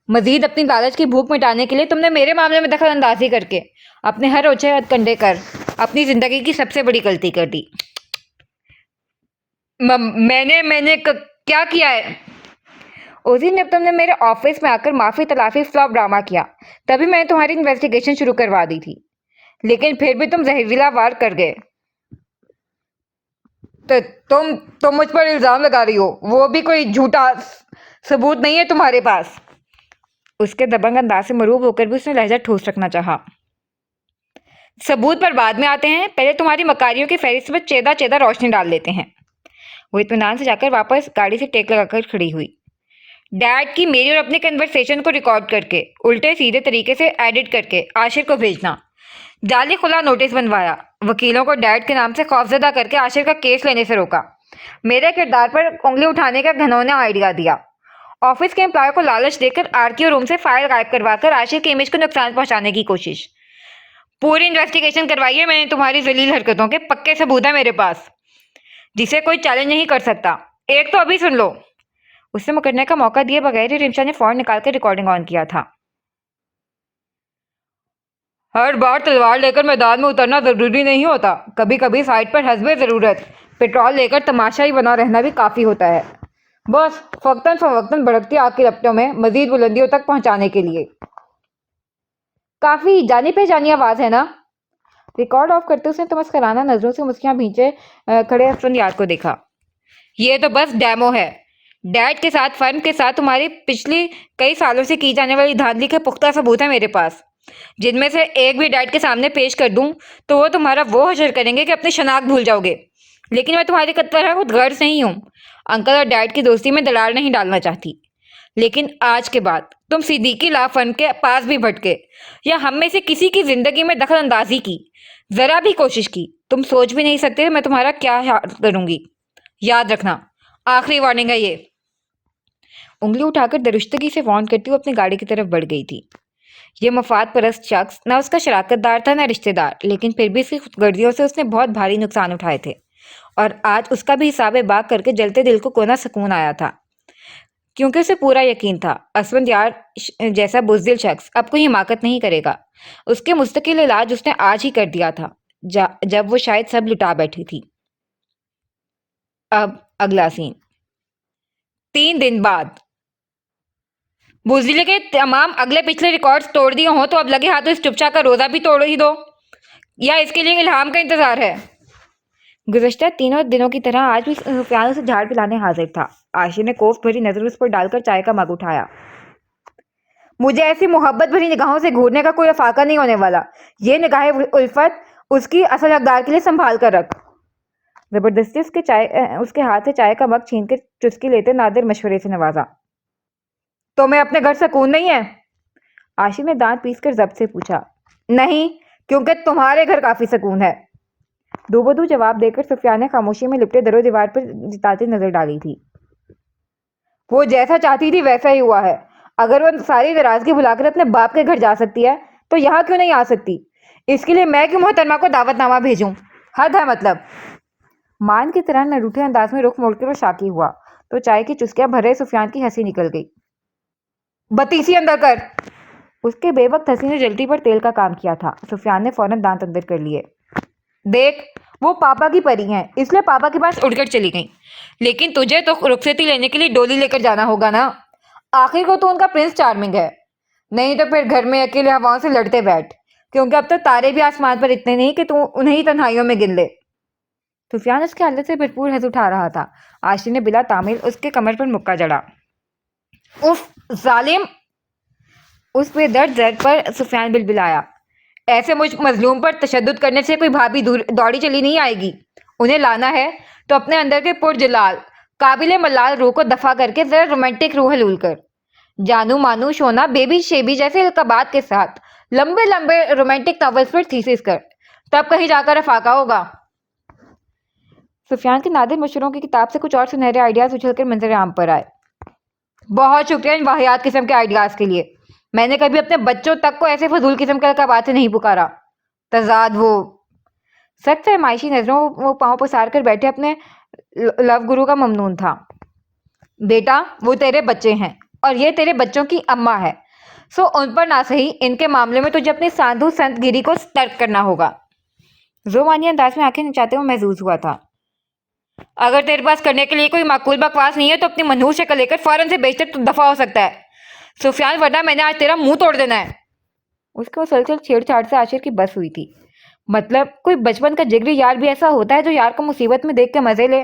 मजीद अपनी लालच की भूख मिटाने के लिए तुमने मेरे मामले में दखल अंदाजी करके अपने हर ओछे हथकंडे कर अपनी जिंदगी की सबसे बड़ी गलती कर दी। मैंने क्या किया है? उस दिन जब तुमने मेरे ऑफिस में आकर माफी तलाफी फ्लॉप ड्रामा किया, तभी मैंने तुम्हारी इन्वेस्टिगेशन शुरू करवा दी थी, लेकिन फिर भी तुम जहरीला वार कर गए। तो तुम मुझ पर इल्जाम लगा रही हो, वो भी कोई झूठा सबूत नहीं है तुम्हारे पास? उसके दबंग अंदाज से मरूब होकर भी उसने लहजा ठोस रखना चाहा। सबूत पर बाद में आते हैं, पहले तुम्हारी मकारियों की फहरिस्त पर चेदा चेदा रोशनी डाल लेते हैं। वो इत्मीनान से जाकर वापस गाड़ी से टेक लगाकर खड़ी हुई। डैड की मेरी और अपने कन्वर्सेशन को रिकॉर्ड करके उल्टे सीधे तरीके से एडिट करके आशिर को भेजना। जाली खुला नोटिस बनवाया। वकीलों को डैड के नाम से खौफजदा करके आशिर का केस लेने से रोका। मेरे किरदार पर उंगली उठाने का घिनौना आइडिया दिया। ऑफिस के एम्प्लॉय को लालच देकर आरटीओ रूम से फाइल गायब करवाकर आशिर के इमेज को नुकसान पहुंचाने की कोशिश। पूरी इन्वेस्टिगेशन करवाई है मैंने तुम्हारी जलील हरकतों के, पक्के सबूत है मेरे पास, जिसे कोई चैलेंज नहीं कर सकता। एक तो अभी सुन लो। उससे मुकरने का मौका दिए बगैर ही रिमशा ने फोन निकालकर रिकॉर्डिंग ऑन किया था। हर बार तलवार लेकर मैदान में उतरना जरूरी नहीं होता, कभी कभी साइड पर हस्बे जरूरत पेट्रोल लेकर तमाशा ही बना रहना भी काफी होता है, बस फवक्तन फवक्तन भड़कती आग की लपटों में मजीद बुलंदियों तक पहुंचाने के लिए। काफी जानी पहचानी आवाज है ना? रिकॉर्ड ऑफ करते उसने तमस्कराना नजरों से मुस्कियां भींचे खड़े असफंदियार को देखा। ये तो बस डेमो है। डैड के साथ फर्म के साथ तुम्हारी पिछली कई सालों से की जाने वाली धांधली के पुख्ता सबूत है मेरे पास, जिनमें से एक भी डैड के सामने पेश कर दूं तो वो तुम्हारा वो हशर करेंगे कि अपनी शनाख्त भूल जाओगे। लेकिन मैं तुम्हारी तरह खुद गर्ज नहीं हूँ। अंकल और डैड की दोस्ती में दरार नहीं डालना चाहती, लेकिन आज के बाद तुम सिद्दीकी ला फर्म के पास भी भटके या हम में से किसी की जिंदगी में दखल अंदाजी की, जरा भी कोशिश की, तुम सोच भी नहीं सकते मैं तुम्हारा क्या हाल करूंगी। याद रखना, आखिरी वार्निंग है ये। उंगली उठाकर दरुस्तगी से वार्न करती हुए अपनी गाड़ी की तरफ बढ़ गई थी। ये मफाद परस्त शख्स न उसका शराकतदार था न रिश्तेदार, लेकिन फिर भी इसकी खुदगर्जियों से उसने बहुत भारी नुकसान उठाए थे, और आज उसका भी हिसाब बाग करके जलते दिल को कोना सुकून आया था। کیونکہ اسے پورا یقین تھا اسفند یار جیسا بزدل شخص اب کوئی حماقت نہیں کرے گا۔ اس کے مستقل علاج اس نے آج ہی کر دیا تھا جب وہ شاید سب لٹا بیٹھی تھی۔ اب اگلا سین 3 دن بعد۔ بزدلی کے تمام اگلے پچھلے ریکارڈز توڑ دیے ہوں تو اب لگے ہاتھوں اس چپچا کا روزہ بھی توڑ ہی دو، یا اس کے لیے الہام کا انتظار ہے؟ گزشتہ 3 دنوں کی طرح آج بھی سفیان اسے جھاڑ پلانے حاضر تھا۔ عاشر نے کوف بھری نظر اس پر ڈال کر چائے کا مگ اٹھایا۔ مجھے ایسی محبت بھری نگاہوں سے گھورنے کا کوئی افاقہ نہیں ہونے والا۔ یہ نگاہ الفت اس کی اصل حقدار کے لیے سنبھال کر رکھ۔ زبردستی اس کے ہاتھ سے چائے کا مگ چھین کر چسکی لیتے نادر مشورے سے نوازا۔ تمہیں اپنے گھر سکون نہیں ہے؟ عاشر نے دانت پیس کر ضبط سے پوچھا۔ نہیں، کیونکہ تمہارے گھر کافی سکون ہے۔ دو بدو جواب دے کر سفیان نے خاموشی میں لپٹے در و دیوار پر جتاتی نظر ڈالی تھی۔ وہ جیسا چاہتی تھی ویسا ہی ہوا ہے۔ اگر وہ ساری ناراضگی بھلا کر اپنے باپ کے گھر جا سکتی ہے تو یہاں کیوں نہیں آ سکتی؟ اس کے لیے میں کیوں محترمہ کو دعوت نامہ بھیجوں؟ حد ہے مطلب۔ مان کی طرح نروٹھے انداز میں رخ موڑ کر وہ شاکی ہوا تو چائے کی چسکیاں بھرے سفیان کی ہنسی نکل گئی۔ بتیسی اندر کر۔ اس کے بے وقت ہنسی نے جلتی پر تیل کا کام کیا تھا۔ سفیان نے فوراً دانت اندر کر لیے۔ دیکھ، وہ پاپا کی پری ہیں، اس لیے پاپا کے پاس اڑ کر چلی گئیں، لیکن تجھے تو رخصتی لینے کے لیے ڈولی لے کر جانا ہوگا نا۔ آخر کو تو ان کا پرنس چارمنگ ہے، نہیں تو پھر گھر میں اکیلے ہواؤں سے لڑتے بیٹھ، کیونکہ اب تو تارے بھی آسمان پر اتنے نہیں کہ تو انہیں ہی تنہائیوں میں گن لے۔ سفیان اس کے حالت سے بھرپور ہنس اٹھا رہا تھا۔ عاشر نے بلا تعمیل اس کے کمر پر مکہ جڑا۔ اف ظالم! اس بے درد زد پر سفیان بلبلایا۔ ایسے مجھ مظلوم پر تشدد کرنے سے کوئی بھابھی دوڑی چلی نہیں آئے گی۔ انہیں لانا ہے تو اپنے اندر کے پرجلال قابل ملال روح کو دفع کر کے ذرا رومانٹک روح حلول کر۔ جانو مانو شونا بیبی شیبی جیسے القابات کے ساتھ لمبے لمبے رومانٹک ناولز پر تھیسس کر، تب کہیں جا کر افاقہ ہوگا۔ سفیان کے نادر مشوروں کی کتاب سے کچھ اور سنہرے آئیڈیاز اچھل کر منظر عام پر آئے۔ بہت شکریہ ان واہیات قسم کے آئیڈیاز کے لیے۔ میں نے کبھی اپنے بچوں تک کو ایسے فضول قسم کے القابات سے نہیں پکارا۔ تضاد وہ سخت فرمائشی نظروں وہ پاؤں پسار کر بیٹھے اپنے لو گرو کا ممنون تھا۔ بیٹا، وہ تیرے بچے ہیں اور یہ تیرے بچوں کی اماں ہے، سو ان پر نہ صحیح ان کے معاملے میں تجھے اپنی ساندھو سنت گیری کو ترک کرنا ہوگا۔ زومانی انداز میں آنکھیں نچاتے ہوئے محظوظ ہوا تھا۔ اگر تیرے پاس کرنے کے لیے کوئی معقول بکواس نہیں ہے تو اپنی منحوس شکل لے کر فوراً سے بیشتر دفع ہو سکتا ہے سفیان، ورنہ میں نے آج تیرا منہ توڑ دینا ہے۔ اس کو مسلسل چھیڑ چھاڑ سے عاشر کی بس ہوئی تھی۔ مطلب کوئی بچپن کا جگری یار بھی ایسا ہوتا ہے جو یار کو مصیبت میں دیکھ کے مزے لے؟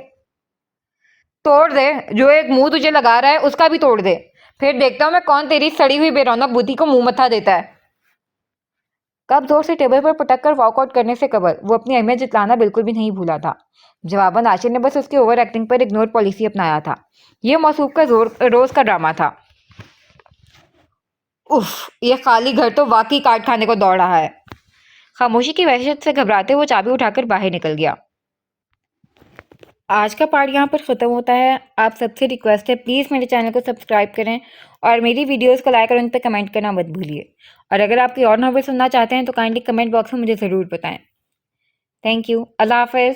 توڑ دے، جو ایک منہ تجھے لگا رہا ہے اس کا بھی توڑ دے، پھر دیکھتا ہوں میں کون تیری سڑی ہوئی بے رونق بوتی کو منہ متھا دیتا ہے۔ کب زور سے ٹیبل پر پٹک کر واک آؤٹ کرنے سے قبل وہ اپنی اہمیت جتلانا بالکل بھی نہیں بھولا تھا۔ جواباً عاشر نے بس اس کی اوور ایکٹنگ پر اگنور پالیسی اپنایا تھا۔ یہ موصوف کا روز کا ڈرامہ تھا۔ اف، یہ خالی گھر تو واقعی کاٹ کھانے کو دوڑ رہا ہے۔ خاموشی کی وحشت سے گھبراتے وہ چابی اٹھا کر باہر نکل گیا۔ آج کا پارٹ یہاں پر ختم ہوتا ہے۔ آپ سب سے ریکویسٹ ہے پلیز میرے چینل کو سبسکرائب کریں اور میری ویڈیوز کو لائک اور ان پہ کمنٹ کرنا مت بھولیے، اور اگر آپ کوئی اور ناول سننا چاہتے ہیں تو کائنڈلی کمنٹ باکس میں مجھے ضرور بتائیں۔ تھینک یو، اللہ حافظ۔